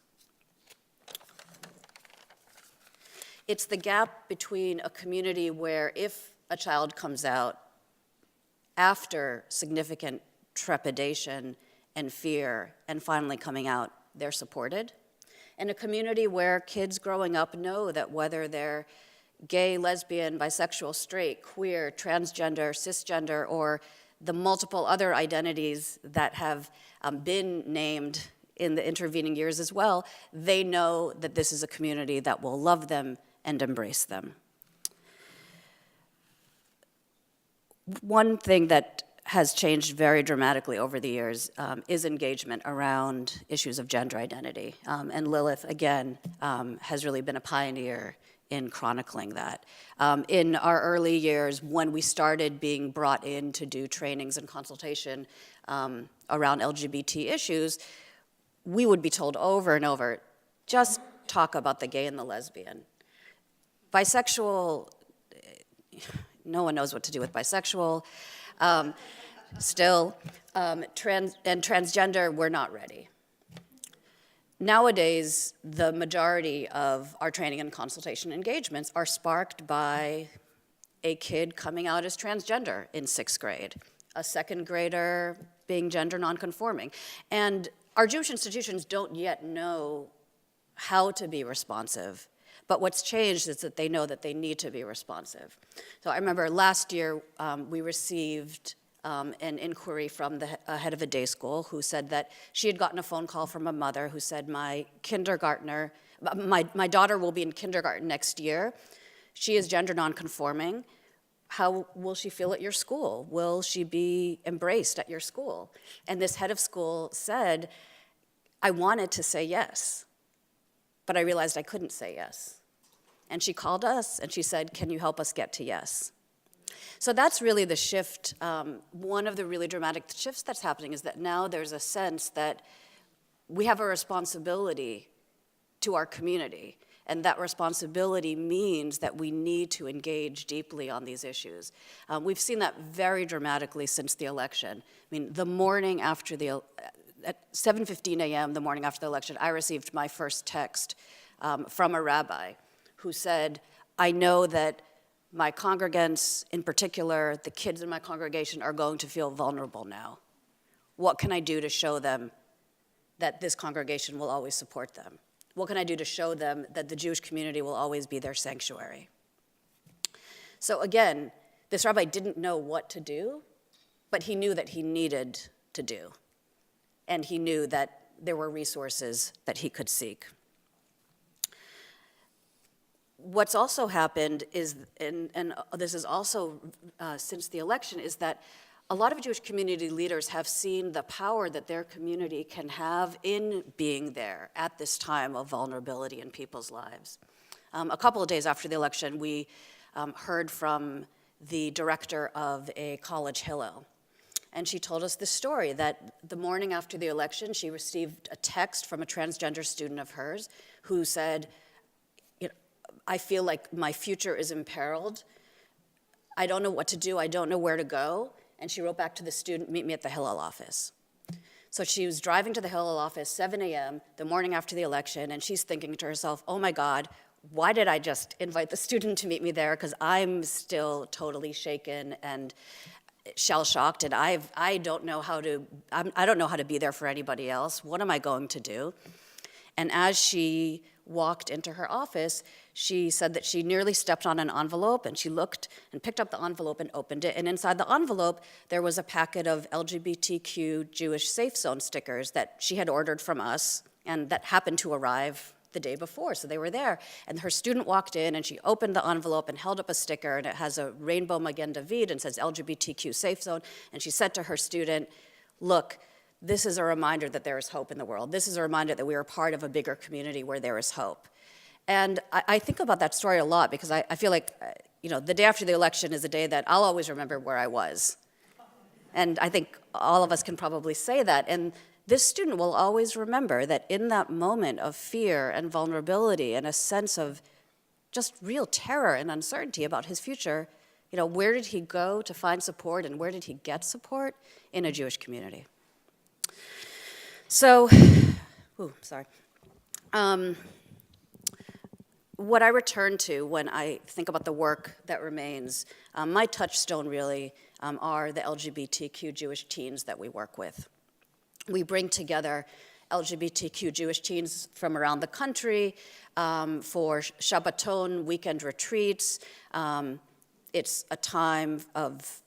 It's the gap between a community where if a child comes out after significant trepidation and fear and finally coming out, they're supported, and a community where kids growing up know that whether they're gay, lesbian, bisexual, straight, queer, transgender, cisgender, or the multiple other identities that have been named in the intervening years as well, they know that this is a community that will love them and embrace them. One thing that has changed very dramatically over the years is engagement around issues of gender identity. And Lilith, again, has really been a pioneer in chronicling that. In our early years, when we started being brought in to do trainings and consultation around LGBT issues, we would be told over and over, just talk about the gay and the lesbian. Bisexual, no one knows what to do with bisexual. Transgender, we're not ready. Nowadays, the majority of our training and consultation engagements are sparked by a kid coming out as transgender in 6th grade, a second grader being gender nonconforming. And our Jewish institutions don't yet know how to be responsive. But what's changed is that they know that they need to be responsive. So I remember last year we received an inquiry from the head of a day school who said that she had gotten a phone call from a mother who said, my daughter will be in kindergarten next year. She is gender nonconforming. How will she feel at your school? Will she be embraced at your school? And this head of school said, I wanted to say yes, but I realized I couldn't say yes. And she called us and she said, can you help us get to yes? So that's really the shift. One of the really dramatic shifts that's happening is that now there's a sense that we have a responsibility to our community. And that responsibility means that we need to engage deeply on these issues. We've seen that very dramatically since the election. I mean, the morning after at 7:15 a.m., the morning after the election, I received my first text from a rabbi who said, I know that my congregants, in particular, the kids in my congregation, are going to feel vulnerable now. What can I do to show them that this congregation will always support them? What can I do to show them that the Jewish community will always be their sanctuary? So again, this rabbi didn't know what to do, but he knew that he needed to do. And he knew that there were resources that he could seek. What's also happened is, and this is also since the election, is that a lot of Jewish community leaders have seen the power that their community can have in being there at this time of vulnerability in people's lives. A couple of days after the election, we heard from the director of a college Hillel. And she told us this story, that the morning after the election, she received a text from a transgender student of hers who said, I feel like my future is imperiled. I don't know what to do. I don't know where to go. And she wrote back to the student, meet me at the Hillel office. So she was driving to the Hillel office, 7 a.m., the morning after the election, and she's thinking to herself, oh my God, why did I just invite the student to meet me there? Because I'm still totally shaken and shell-shocked, and I don't know how to be there for anybody else. What am I going to do? And as she walked into her office, she said that she nearly stepped on an envelope, and she looked and picked up the envelope and opened it, and inside the envelope there was a packet of LGBTQ Jewish Safe Zone stickers that she had ordered from us and that happened to arrive the day before, so they were there. And her student walked in and she opened the envelope and held up a sticker, and it has a rainbow Magen David and says LGBTQ Safe Zone, and she said to her student, look, this is a reminder that there is hope in the world. This is a reminder that we are part of a bigger community where there is hope. And I think about that story a lot because I feel like, the day after the election is a day that I'll always remember where I was. And I think all of us can probably say that. And this student will always remember that in that moment of fear and vulnerability and a sense of just real terror and uncertainty about his future, where did he go to find support and where did he get support? In a Jewish community. So, what I return to when I think about the work that remains, my touchstone really are the LGBTQ Jewish teens that we work with. We bring together LGBTQ Jewish teens from around the country for Shabbaton weekend retreats. It's a time of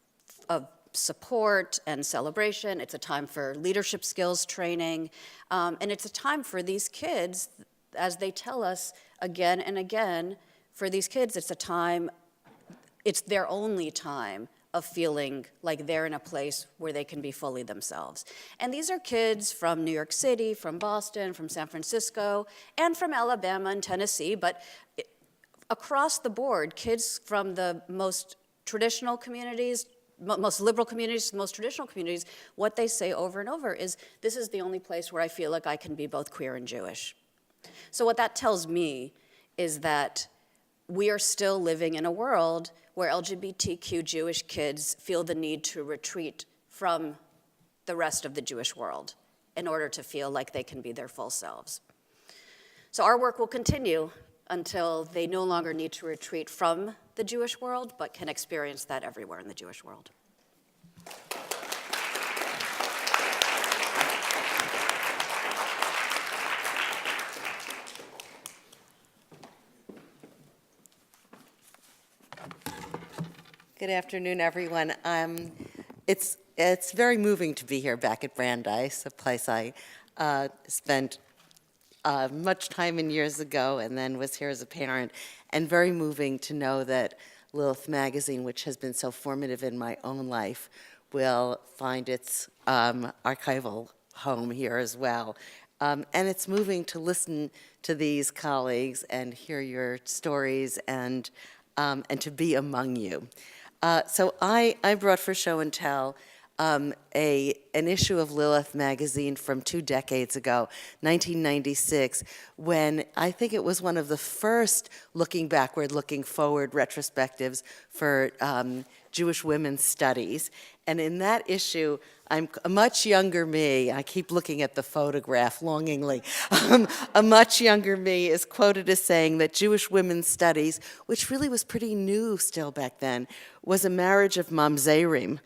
support and celebration. It's a time for leadership skills training. And it's a time for these kids, as they tell us again and again, for these kids, it's their only time of feeling like they're in a place where they can be fully themselves. And these are kids from New York City, from Boston, from San Francisco, and from Alabama and Tennessee, but across the board, kids from the most traditional communities, most liberal communities, most traditional communities, what they say over and over is, this is the only place where I feel like I can be both queer and Jewish. So what that tells me is that we are still living in a world where LGBTQ Jewish kids feel the need to retreat from the rest of the Jewish world in order to feel like they can be their full selves. So our work will continue until they no longer need to retreat from the Jewish world, but can experience that everywhere in the Jewish world. Good afternoon, everyone. It's very moving to be here back at Brandeis, a place I spent much time in years ago and then was here as a parent, and very moving to know that Lilith Magazine, which has been so formative in my own life, will find its archival home here as well. And it's moving to listen to these colleagues and hear your stories and to be among you. So I brought for show and tell an issue of Lilith magazine from 2 decades ago, 1996, when I think it was one of the first looking backward, looking forward retrospectives for Jewish women's studies. And in that issue, I'm a much younger me. I keep looking at the photograph longingly. A much younger me is quoted as saying that Jewish women's studies, which really was pretty new still back then, was a marriage of mamzerim,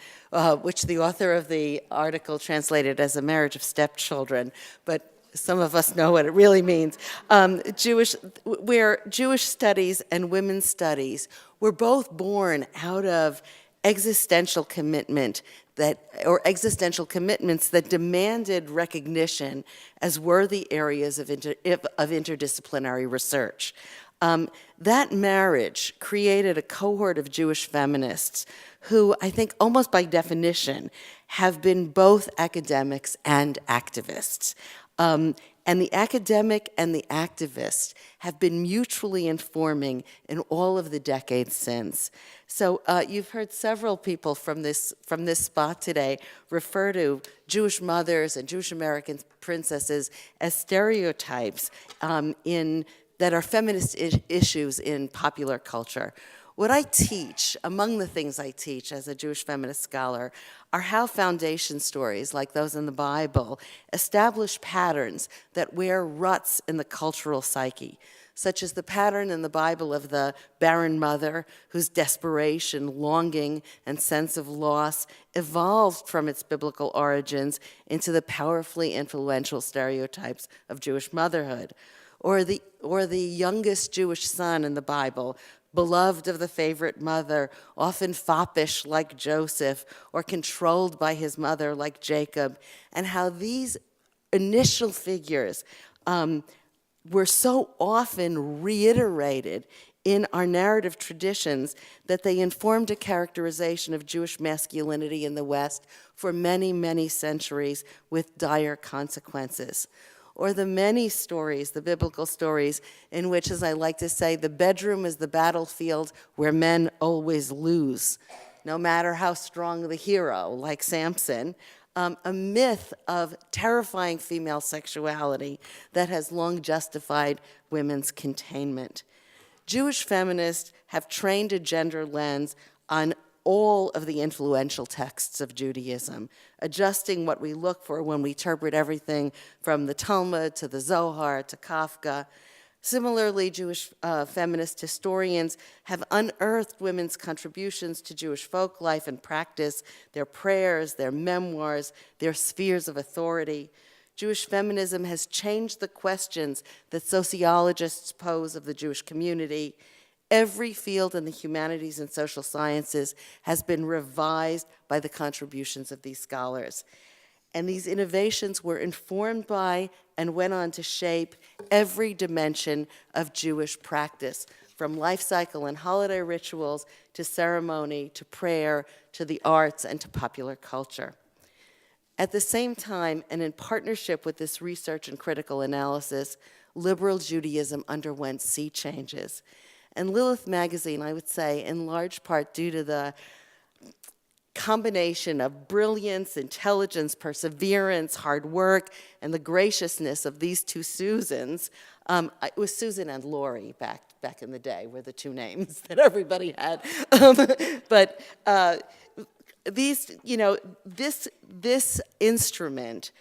which the author of the article translated as a marriage of stepchildren, but some of us know what it really means. Where Jewish studies and women's studies were both born out of existential commitments that demanded recognition as worthy areas of interdisciplinary research. That marriage created a cohort of Jewish feminists who, I think almost by definition, have been both academics and activists. And the academic and the activist have been mutually informing in all of the decades since. So you've heard several people from this spot today refer to Jewish mothers and Jewish American princesses as stereotypes that are feminist issues in popular culture. What I teach, among the things I teach as a Jewish feminist scholar, are how foundation stories, like those in the Bible, establish patterns that wear ruts in the cultural psyche, such as the pattern in the Bible of the barren mother whose desperation, longing, and sense of loss evolved from its biblical origins into the powerfully influential stereotypes of Jewish motherhood. Or the youngest Jewish son in the Bible, beloved of the favorite mother, often foppish like Joseph, or controlled by his mother like Jacob, and how these initial figures were so often reiterated in our narrative traditions that they informed a characterization of Jewish masculinity in the West for many, many centuries with dire consequences. Or the many stories, the biblical stories, in which, as I like to say, the bedroom is the battlefield where men always lose, no matter how strong the hero, like Samson, a myth of terrifying female sexuality that has long justified women's containment. Jewish feminists have trained a gender lens on all of the influential texts of Judaism, adjusting what we look for when we interpret everything from the Talmud to the Zohar to Kafka. Similarly, Jewish feminist historians have unearthed women's contributions to Jewish folk life and practice, their prayers, their memoirs, their spheres of authority. Jewish feminism has changed the questions that sociologists pose of the Jewish community. Every field in the humanities and social sciences has been revised by the contributions of these scholars. And these innovations were informed by and went on to shape every dimension of Jewish practice, from life cycle and holiday rituals to ceremony to prayer to the arts and to popular culture. At the same time, and in partnership with this research and critical analysis, liberal Judaism underwent sea changes. And Lilith magazine, I would say, in large part due to the combination of brilliance, intelligence, perseverance, hard work, and the graciousness of these two Susans. It was Susan and Lori back in the day were the two names that everybody had. But these, this instrument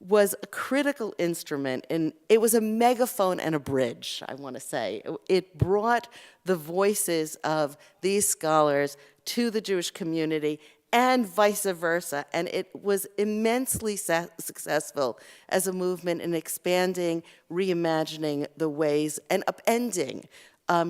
was a critical instrument, and it was a megaphone and a bridge, I want to say. It brought the voices of these scholars to the Jewish community and vice versa, and it was immensely successful as a movement in expanding, reimagining the ways, and upending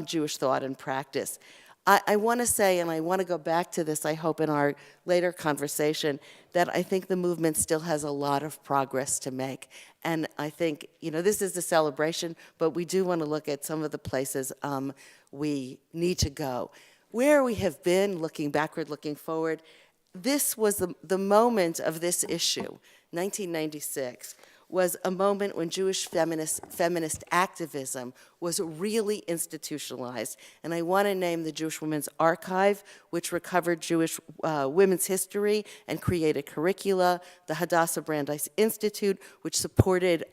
Jewish thought and practice. I want to say, and I want to go back to this, I hope, in our later conversation, that I think the movement still has a lot of progress to make. And I think, this is the celebration, but we do want to look at some of the places we need to go. Where we have been, looking backward, looking forward, this was the moment of this issue, 1996, was a moment when Jewish feminist activism was really institutionalized. And I want to name the Jewish Women's Archive, which recovered Jewish women's history and created curricula, the Hadassah Brandeis Institute, which supported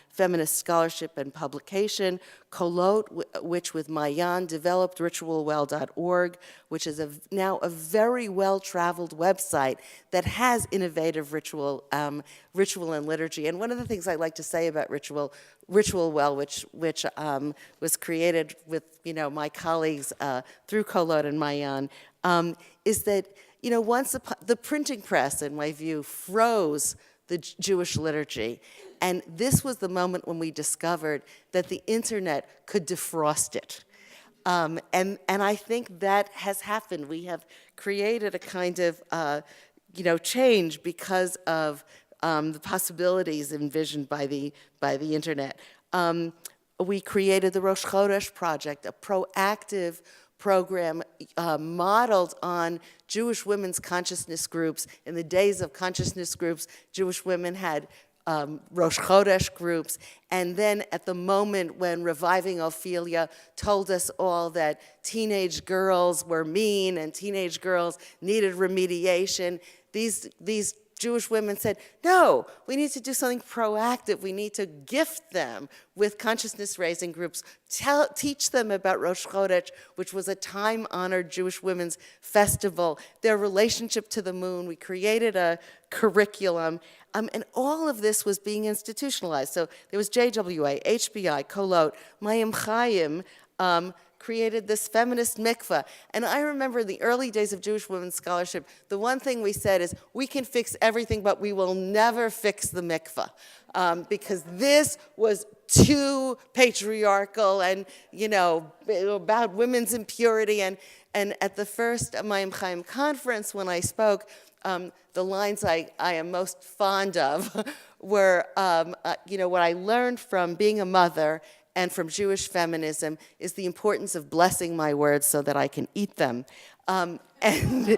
feminist scholarship and publication, Kolot, which with Mayan developed ritualwell.org, which is now a very well-traveled website that has innovative ritual and liturgy. And one of the things I like to say about Ritualwell, which was created with my colleagues through Kolot and Mayan, is that once the printing press, in my view, froze the Jewish liturgy. And this was the moment when we discovered that the internet could defrost it. And I think that has happened. We have created a kind of, change because of the possibilities envisioned by the internet. We created the Rosh Chodesh Project, a proactive program modeled on Jewish women's consciousness groups. In the days of consciousness groups, Jewish women had Rosh Chodesh groups, and then at the moment when Reviving Ophelia told us all that teenage girls were mean and teenage girls needed remediation, these Jewish women said, no, we need to do something proactive. We need to gift them with consciousness-raising groups, teach them about Rosh Chodesh, which was a time-honored Jewish women's festival, their relationship to the moon. We created a curriculum, and all of this was being institutionalized. So there was JWA, HBI, Kolot, Mayim Chaim, created this feminist mikveh. And I remember in the early days of Jewish women's scholarship, the one thing we said is, we can fix everything, but we will never fix the mikveh. Because this was too patriarchal and, about women's impurity. And at the first Mayim Chaim conference, when I spoke, the lines I am most fond of were, what I learned from being a mother and from Jewish feminism is the importance of blessing my words so that I can eat them. And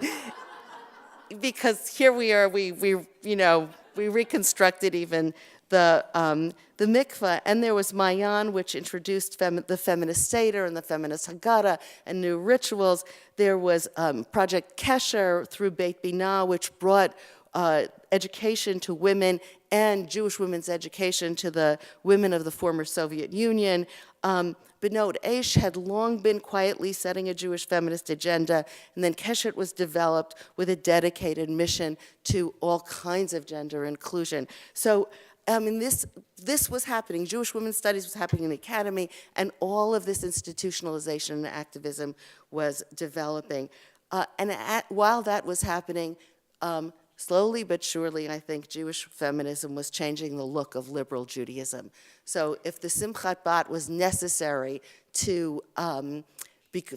because here we are, we reconstructed even the mikveh, and there was Mayan, which introduced the feminist Seder and the feminist Haggadah and new rituals. There was Project Kesher through Beit Binah, which brought education to women and Jewish women's education to the women of the former Soviet Union. Benot Eish had long been quietly setting a Jewish feminist agenda, and then Keshet was developed with a dedicated mission to all kinds of gender inclusion. So, this was happening. Jewish women's studies was happening in the academy, and all of this institutionalization and activism was developing. While that was happening, slowly but surely, I think Jewish feminism was changing the look of liberal Judaism. So if the Simchat Bat was necessary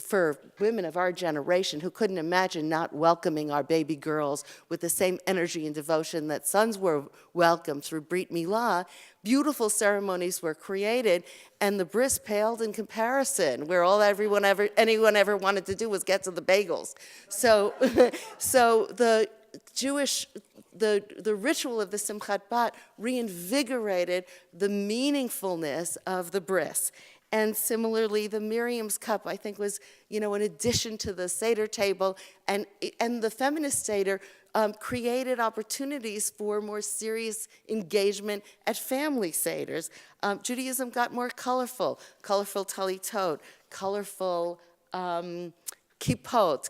for women of our generation who couldn't imagine not welcoming our baby girls with the same energy and devotion that sons were welcomed through Brit Milah, beautiful ceremonies were created, and the bris paled in comparison, where anyone ever wanted to do was get to the bagels. So, the ritual of the Simchat Bat reinvigorated the meaningfulness of the bris. And similarly, the Miriam's cup, I think, was, in addition to the Seder table, and the feminist Seder created opportunities for more serious engagement at family Seders. Judaism got more colorful talitot, colorful kippot,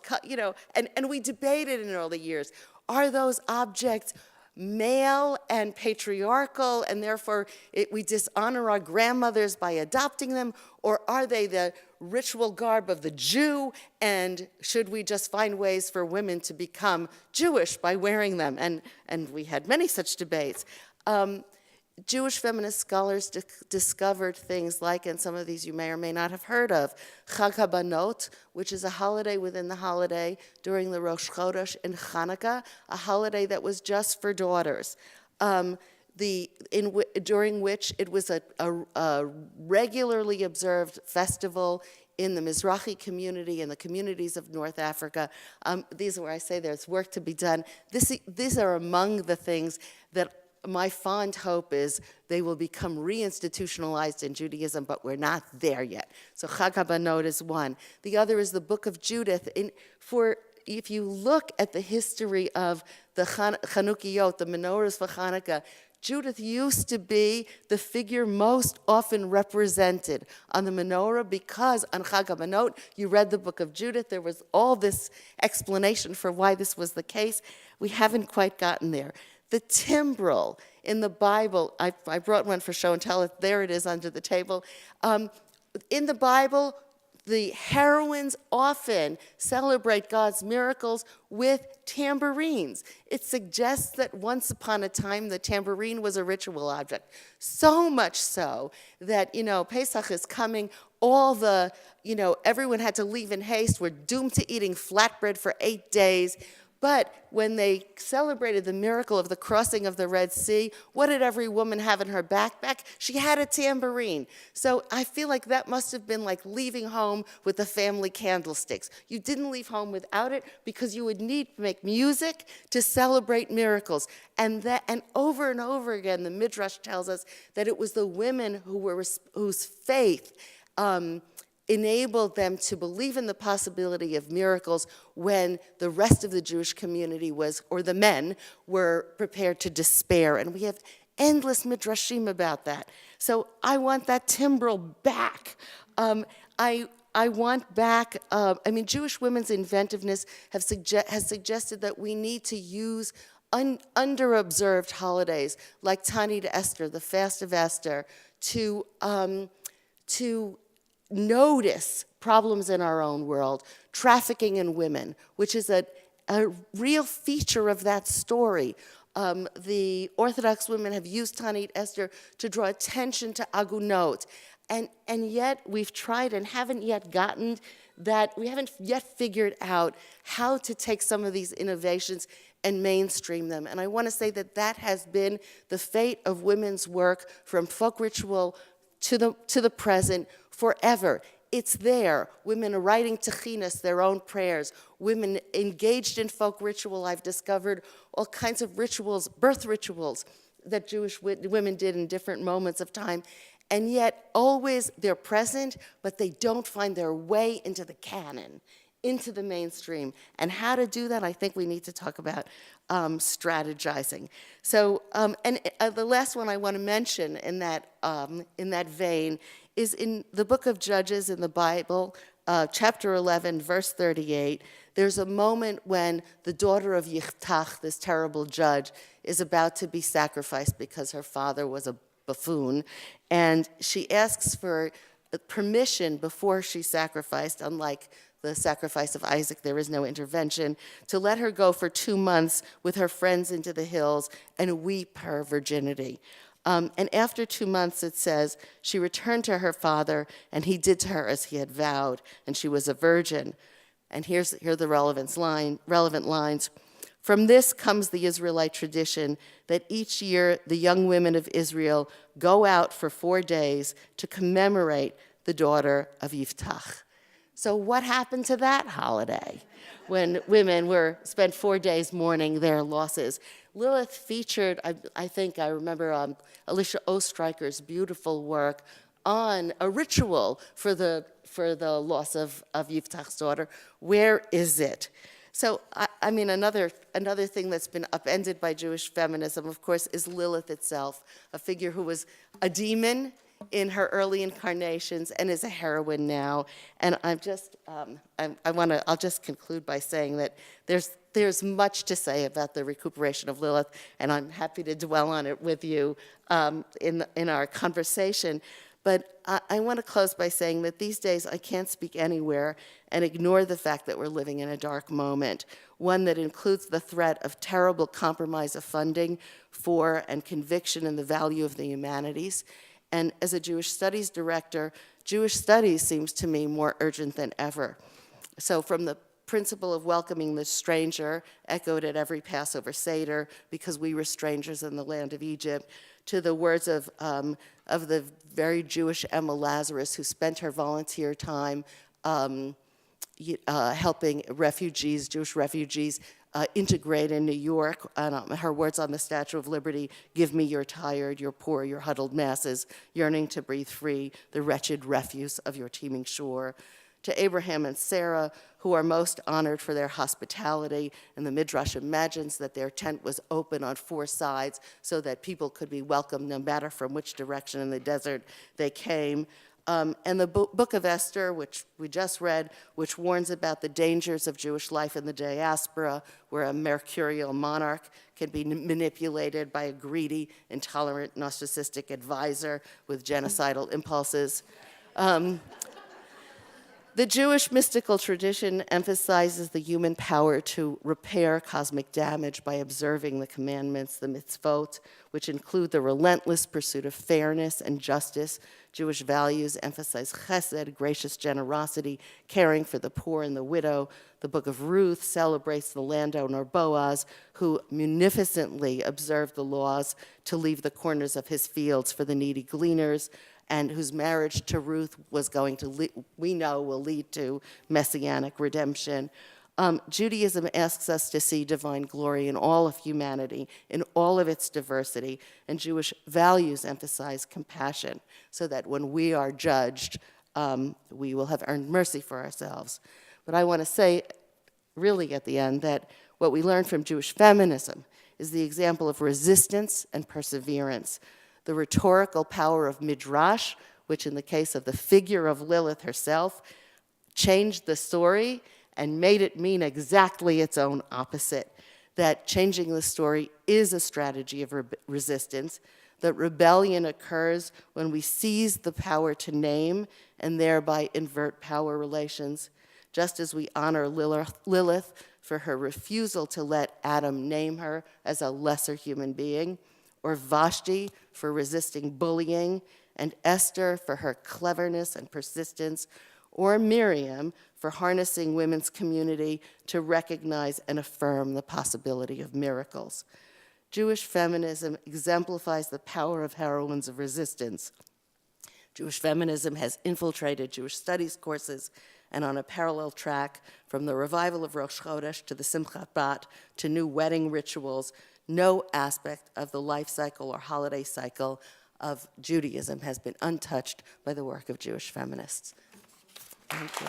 and we debated in early years, are those objects male and patriarchal, and therefore we dishonor our grandmothers by adopting them, or are they the ritual garb of the Jew, and should we just find ways for women to become Jewish by wearing them? And we had many such debates. Jewish feminist scholars discovered things like, and some of these you may or may not have heard of, Chag HaBanot, which is a holiday within the holiday during the Rosh Chodesh and Hanukkah, a holiday that was just for daughters. During which it was a regularly observed festival in the Mizrahi community and the communities of North Africa. These are where I say there's work to be done. These are among the things that my fond hope is they will become reinstitutionalized in Judaism, but we're not there yet. So Chag HaBanot is one. The other is the Book of Judith. If you look at the history of the Chanukiot, the menorahs for Hanukkah, Judith used to be the figure most often represented on the menorah because on Chag HaBanot, you read the Book of Judith, there was all this explanation for why this was the case. We haven't quite gotten there. The timbrel in the Bible, I brought one for show and tell. There it is under the table. In the Bible, the heroines often celebrate God's miracles with tambourines. It suggests that once upon a time the tambourine was a ritual object. So much so that, Pesach is coming, everyone had to leave in haste. We're doomed to eating flatbread for 8 days. But when they celebrated the miracle of the crossing of the Red Sea, what did every woman have in her backpack? She had a tambourine. So I feel like that must have been like leaving home with the family candlesticks. You didn't leave home without it because you would need to make music to celebrate miracles. And over and over again, the Midrash tells us that it was the women whose faith enabled them to believe in the possibility of miracles when the rest of the Jewish community or the men were prepared to despair. And we have endless midrashim about that. So I want that timbrel back. I want back, Jewish women's inventiveness has suggested that we need to use under-observed holidays like Tanit Esther, the Fast of Esther, to notice problems in our own world, trafficking in women, which is a real feature of that story. The Orthodox women have used Tanit Esther to draw attention to agunot, and yet we've tried and haven't yet gotten that, we haven't yet figured out how to take some of these innovations and mainstream them. And I want to say that has been the fate of women's work from folk ritual to the present forever. It's there. Women are writing techinas, their own prayers. Women engaged in folk ritual. I've discovered all kinds of rituals, birth rituals, that Jewish women did in different moments of time. And yet, always they're present, but they don't find their way into the canon, into the mainstream. And how to do that, I think we need to talk about strategizing. So, the last one I want to mention in that vein is in the book of Judges in the Bible, chapter 11, verse 38. There's a moment when the daughter of Yiftach, this terrible judge, is about to be sacrificed because her father was a buffoon, and she asks for permission before she's sacrificed. Unlike the sacrifice of Isaac, there is no intervention, to let her go for 2 months with her friends into the hills and weep her virginity. And after 2 months, it says, she returned to her father, and he did to her as he had vowed, and she was a virgin. And here are the relevant lines. From this comes the Israelite tradition that each year the young women of Israel go out for 4 days to commemorate the daughter of Yiftach. So what happened to that holiday when women spent 4 days mourning their losses? Lilith featured, I remember Alicia Ostreicher's beautiful work on a ritual for the loss of Yiftach's daughter. Where is it? So, another thing that's been upended by Jewish feminism, of course, is Lilith itself, a figure who was a demon in her early incarnations and is a heroine now. And I'll just conclude by saying that there's much to say about the recuperation of Lilith, and I'm happy to dwell on it with you in our conversation. But I want to close by saying that these days I can't speak anywhere and ignore the fact that we're living in a dark moment, one that includes the threat of terrible compromise of funding for and conviction in the value of the humanities. And as a Jewish studies director, Jewish studies seems to me more urgent than ever. So from the principle of welcoming the stranger, echoed at every Passover Seder, because we were strangers in the land of Egypt, to the words of the very Jewish Emma Lazarus, who spent her volunteer time helping refugees, Jewish refugees, integrate in New York. And her words on the Statue of Liberty: "Give me your tired, your poor, your huddled masses, yearning to breathe free, the wretched refuse of your teeming shore." To Abraham and Sarah, who are most honored for their hospitality, and the Midrash imagines that their tent was open on 4 sides so that people could be welcomed no matter from which direction in the desert they came. And the book of Esther, which we just read, which warns about the dangers of Jewish life in the diaspora, where a mercurial monarch can be manipulated by a greedy, intolerant, narcissistic advisor with genocidal impulses. The Jewish mystical tradition emphasizes the human power to repair cosmic damage by observing the commandments, the mitzvot, which include the relentless pursuit of fairness and justice. Jewish values emphasize chesed, gracious generosity, caring for the poor and the widow. The Book of Ruth celebrates the landowner Boaz, who munificently observed the laws to leave the corners of his fields for the needy gleaners, and whose marriage to Ruth was going to, we know, will lead to messianic redemption. Judaism asks us to see divine glory in all of humanity, in all of its diversity, and Jewish values emphasize compassion, so that when we are judged, we will have earned mercy for ourselves. But I want to say, really at the end, that what we learn from Jewish feminism is the example of resistance and perseverance. The rhetorical power of Midrash, which in the case of the figure of Lilith herself, changed the story and made it mean exactly its own opposite, that changing the story is a strategy of resistance, that rebellion occurs when we seize the power to name and thereby invert power relations, just as we honor Lilith for her refusal to let Adam name her as a lesser human being, or Vashti for resisting bullying, and Esther for her cleverness and persistence, or Miriam for harnessing women's community to recognize and affirm the possibility of miracles. Jewish feminism exemplifies the power of heroines of resistance. Jewish feminism has infiltrated Jewish studies courses, and on a parallel track, from the revival of Rosh Chodesh to the Simchat Bat to new wedding rituals, no aspect of the life cycle or holiday cycle of Judaism has been untouched by the work of Jewish feminists. Thank you.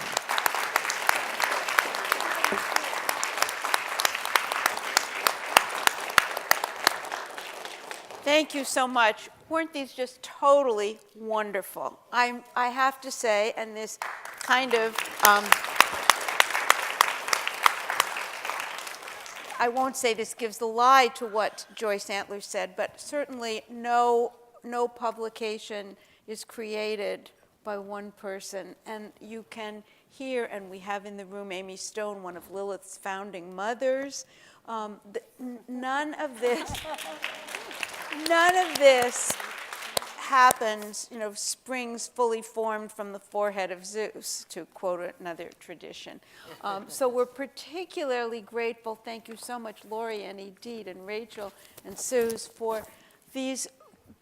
Thank you so much. Weren't these just totally wonderful? I have to say, and this kind of, I won't say this gives the lie to what Joyce Antler said, but certainly no publication is created by one person. And you can hear, and we have in the room Amy Stone, one of Lilith's founding mothers. None of this happens, springs fully formed from the forehead of Zeus, to quote another tradition. So we're particularly grateful. Thank you so much, Lori and Edith and Rachel and Suze, for these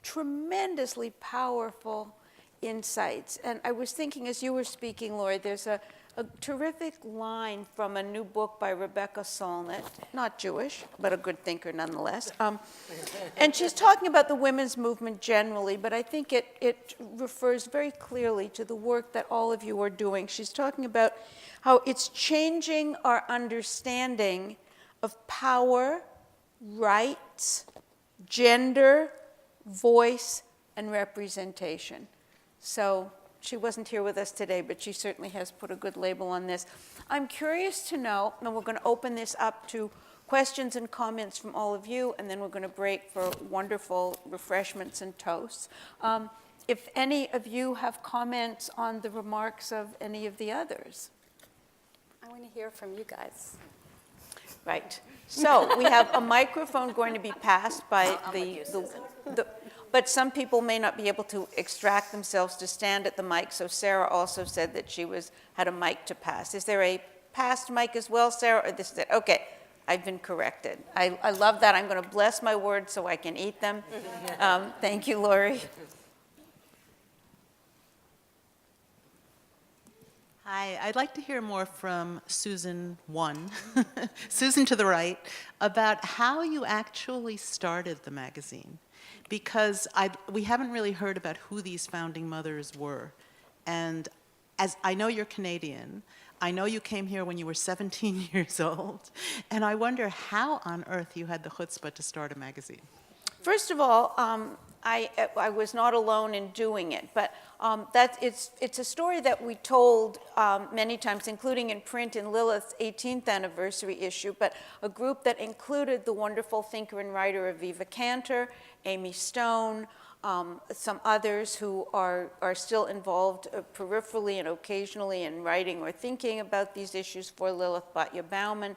tremendously powerful insights. And I was thinking as you were speaking, Lori, there's a terrific line from a new book by Rebecca Solnit, not Jewish, but a good thinker nonetheless. And she's talking about the women's movement generally, but I think it refers very clearly to the work that all of you are doing. She's talking about how it's changing our understanding of power, rights, gender, voice, and representation. So she wasn't here with us today, but she certainly has put a good label on this. I'm curious to know, and we're going to open this up to questions and comments from all of you, and then we're going to break for wonderful refreshments and toasts. if any of you have comments on the remarks of any of the others. I want to hear from you guys. Right. So we have a microphone going to be passed by but some people may not be able to extract themselves to stand at the mic, so Sarah also said that she had a mic to pass. Is there a passed mic as well, Sarah, or this is it? Okay, I've been corrected. I love that. I'm going to bless my words so I can eat them. Thank you, Lori. Hi, I'd like to hear more from Susan 1, Susan to the right, about how you actually started the magazine. Because we haven't really heard about who these founding mothers were. And as I know you're Canadian, I know you came here when you were 17 years old, and I wonder how on earth you had the chutzpah to start a magazine. First of all, I was not alone in doing it, but it's a story that we told many times, including in print in Lilith's 18th anniversary issue, but a group that included the wonderful thinker and writer Aviva Cantor, Amy Stone, some others who are still involved peripherally and occasionally in writing or thinking about these issues for Lilith Batya Bauman.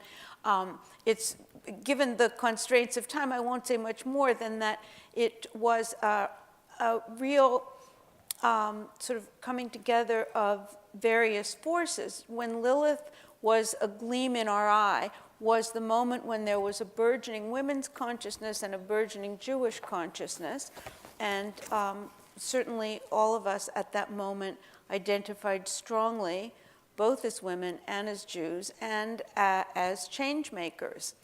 It's given the constraints of time, I won't say much more than that it was a real sort of coming together of various forces. When Lilith was a gleam in our eye was the moment when there was a burgeoning women's consciousness and a burgeoning Jewish consciousness. And certainly all of us at that moment identified strongly, both as women and as Jews and as change makers.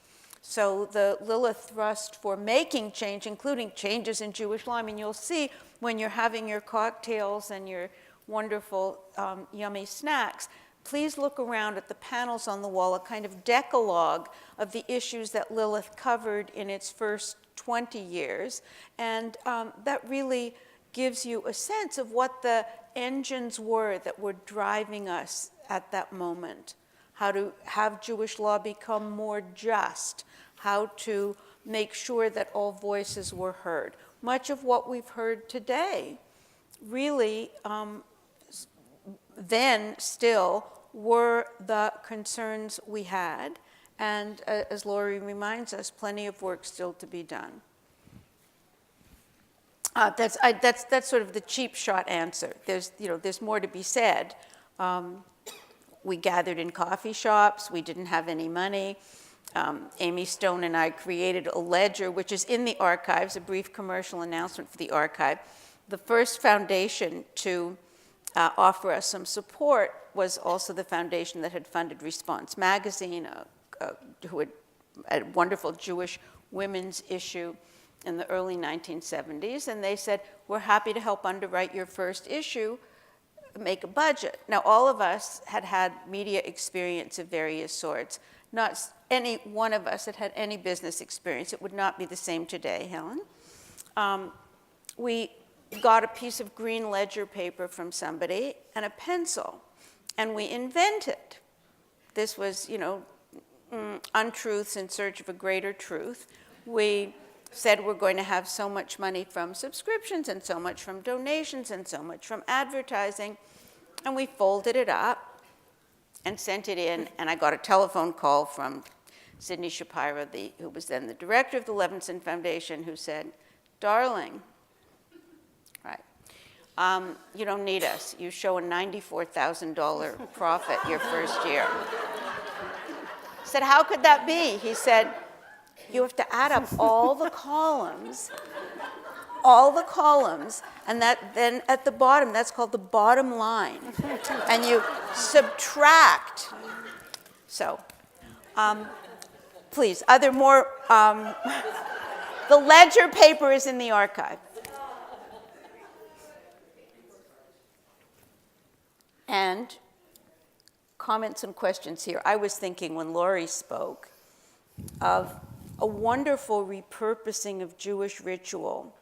So the Lilith thrust for making change, including changes in Jewish law, I mean, you'll see when you're having your cocktails and your wonderful, yummy snacks, please look around at the panels on the wall, a kind of decalogue of the issues that Lilith covered in its first 20 years. And that really gives you a sense of what the engines were that were driving us at that moment. How to have Jewish law become more just, how to make sure that all voices were heard. Much of what we've heard today really then still were the concerns we had, and as Lori reminds us, plenty of work still to be done. That's sort of the cheap shot answer. There's more to be said. We gathered in coffee shops. We didn't have any money. Amy Stone and I created a ledger, which is in the archives, a brief commercial announcement for the archive. The first foundation to offer us some support was also the foundation that had funded Response Magazine, who had a wonderful Jewish women's issue in the early 1970s. And they said, we're happy to help underwrite your first issue, make a budget. Now, all of us had had media experience of various sorts. Not any one of us had any business experience. It would not be the same today, Helen. We got a piece of green ledger paper from somebody and a pencil, and we invented. This was, untruths in search of a greater truth. We said we're going to have so much money from subscriptions and so much from donations and so much from advertising, and we folded it up and sent it in, and I got a telephone call from Sidney Shapiro, who was then the director of the Levinson Foundation, who said, darling, right, you don't need us. You show a $94,000 profit your first year. I said, how could that be? He said, you have to add up all the columns, and then at the bottom, that's called the bottom line. And you subtract. So, please, are there more? The ledger paper is in the archive. And comments and questions here. I was thinking when Lori spoke of a wonderful repurposing of Jewish ritual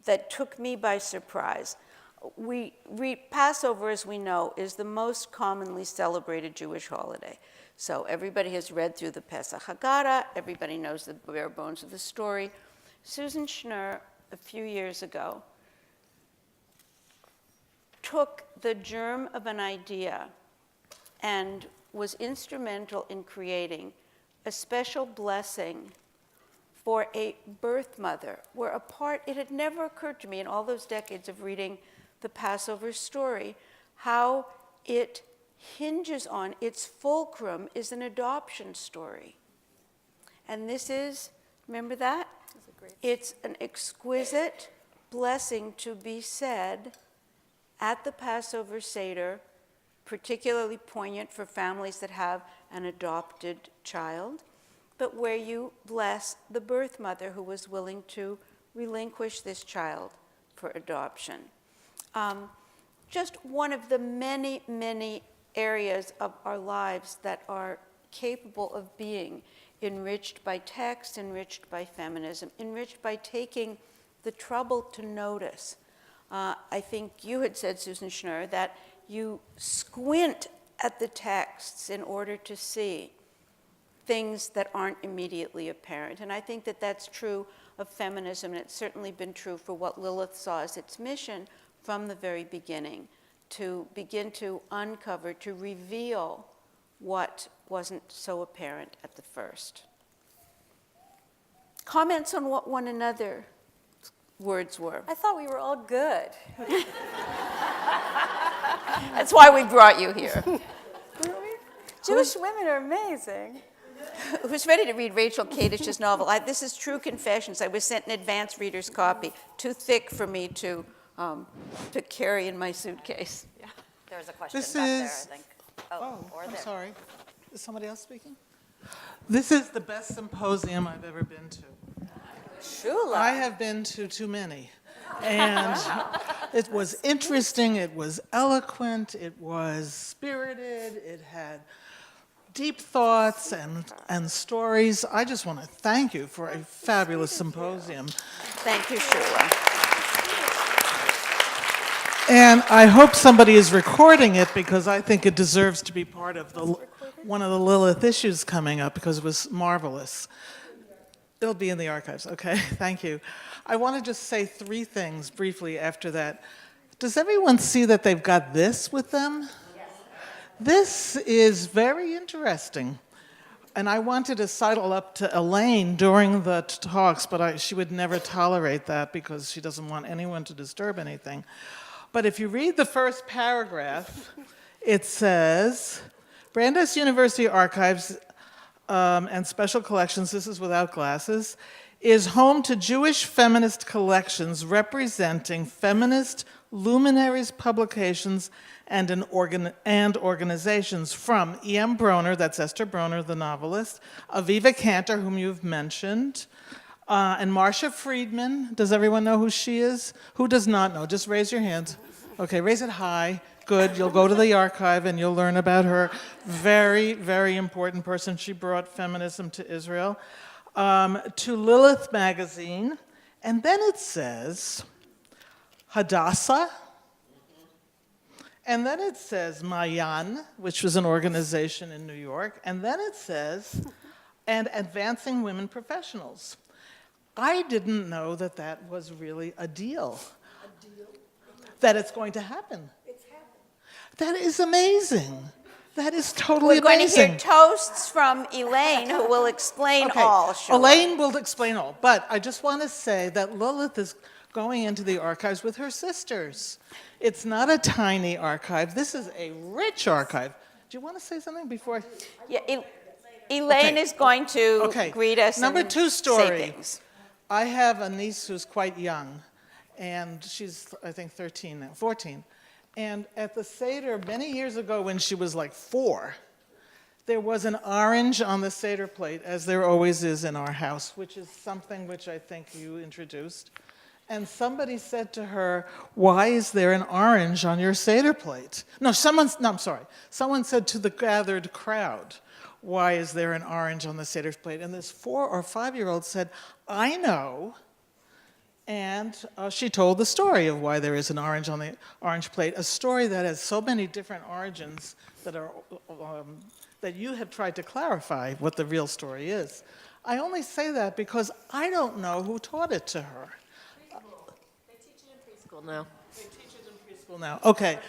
that took me by surprise. Passover, as we know, is the most commonly celebrated Jewish holiday. So everybody has read through the Pesach Haggadah, everybody knows the bare bones of the story. Susan Schnur, a few years ago, took the germ of an idea and was instrumental in creating a special blessing for a birth mother, where it had never occurred to me in all those decades of reading the Passover story, how it hinges on, its fulcrum is an adoption story. And this is, remember that? It's an exquisite blessing to be said at the Passover Seder, particularly poignant for families that have an adopted child, but where you bless the birth mother who was willing to relinquish this child for adoption. Just one of the many, many areas of our lives that are capable of being enriched by text, enriched by feminism, enriched by taking the trouble to notice. I think you had said, Susan Schnur, that you squint at the texts in order to see things that aren't immediately apparent. And I think that that's true of feminism, and it's certainly been true for what Lilith saw as its mission from the very beginning, to begin to uncover, to reveal what wasn't so apparent at the first. Comments on what one another's words were. I thought we were all good. That's why we brought you here. Jewish women are amazing. Who's ready to read Rachel Kadish's novel? This is True Confessions. I was sent an advance reader's copy, too thick for me to carry in my suitcase. There's a question This back there, I is- think. I'm sorry. Is somebody else speaking? This is the best symposium I've ever been to. I have been to too many. And it was interesting, it was eloquent, it was spirited, it had deep thoughts and stories. I just want to thank you for a fabulous symposium. Thank you, Shula. And I hope somebody is recording it, because I think it deserves to be part of one of the Lilith issues coming up, because it was marvelous. It'll be in the archives, okay? Thank you. I want to just say 3 things briefly after that. Does everyone see that they've got this with them? Yes. This is very interesting. And I wanted to sidle up to Elaine during the talks, but she would never tolerate that because she doesn't want anyone to disturb anything. But if you read the first paragraph, it says, Brandeis University Archives and Special Collections, this is without glasses, is home to Jewish feminist collections representing feminist luminaries, publications, and organizations from E.M. Broner, that's Esther Broner, the novelist, Aviva Cantor, whom you've mentioned, and Marcia Friedman. Does everyone know who she is? Who does not know? Just raise your hands. Okay, raise it high. Good. You'll go to the archive and you'll learn about her. Very, very important person. She brought feminism to Israel. To Lilith magazine. And then it says Hadassah. And then it says Mayan, which was an organization in New York. And then it says, and Advancing Women Professionals. I didn't know that that was really a deal. A deal? That it's going to happen. It's happening. That is amazing. That is totally We're amazing. going to hear toasts from Elaine, who will explain all. Shula. Elaine will explain all. But I just want to say that Lilith is going into the archives with her sisters. It's not a tiny archive. This is a rich archive. Do you want to say something before? Yeah, Elaine is going to greet us. Number and 2 say story. things. I have a niece who's quite young, and she's, I think, 13 now, 14. And at the Seder, many years ago when she was like 4, there was an orange on the Seder plate, as there always is in our house, which is something which I think you introduced. And somebody said to her, why is there an orange on your Seder plate? Someone said to the gathered crowd, why is there an orange on the Seder plate? And this 4 or 5-year-old said, I know. And she told the story of why there is an orange on the orange plate, a story that has so many different origins that you have tried to clarify what the real story is. I only say that because I don't know who taught it to her. They teach it in preschool now. They teach it in School now, okay.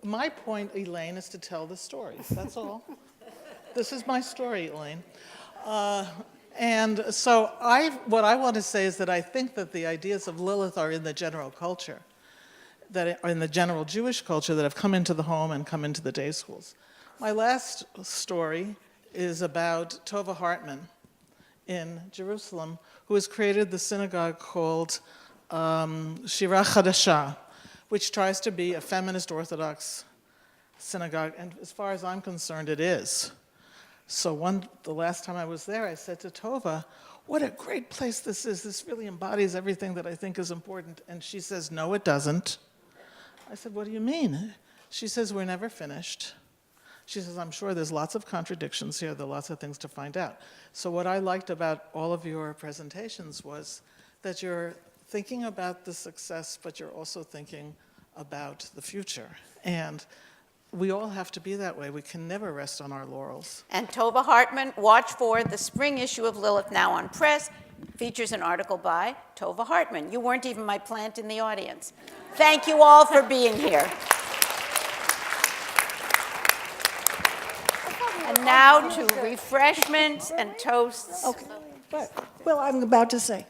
My point, Elaine, is to tell the story, that's all. This is my story, Elaine. And so what I want to say is that I think that the ideas of Lilith are in the general culture, that are in the general Jewish culture that have come into the home and come into the day schools. My last story is about Tova Hartman in Jerusalem, who has created the synagogue called Shira Chadasha, which tries to be a feminist Orthodox synagogue, and as far as I'm concerned, it is. So the last time I was there, I said to Tova, what a great place this is. This really embodies everything that I think is important. And she says, no, it doesn't. I said, what do you mean? She says, we're never finished. She says, I'm sure there's lots of contradictions here. There are lots of things to find out. So what I liked about all of your presentations was that you're thinking about the success, but you're also thinking about the future. And we all have to be that way. We can never rest on our laurels. And Tova Hartman, watch for the spring issue of Lilith Now on Press, features an article by Tova Hartman. You weren't even my plant in the audience. Thank you all for being here. And now to refreshments and toasts. Okay, well, I'm about to say,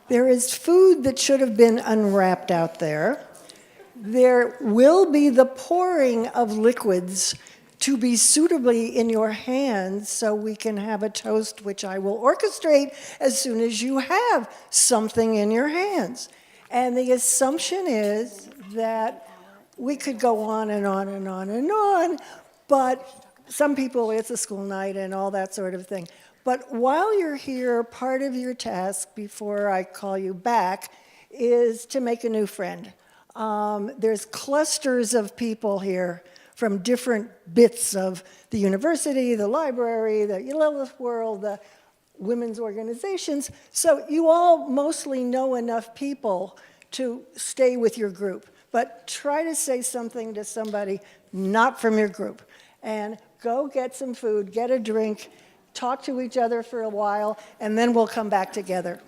there is food that should have been unwrapped out there. There will be the pouring of liquids to be suitably in your hands so we can have a toast which I will orchestrate as soon as you have something in your hands. And the assumption is that we could go on and on and on and on, but some people, it's a school night and all that sort of thing. But while you're here, part of your task before I call you back is to make a new friend. There's clusters of people here from different bits of the university, the library, the Lilith World, the women's organizations. So you all mostly know enough people to stay with your group. But try to say something to somebody not from your group. And go get some food, get a drink, talk to each other for a while, and then we'll come back together.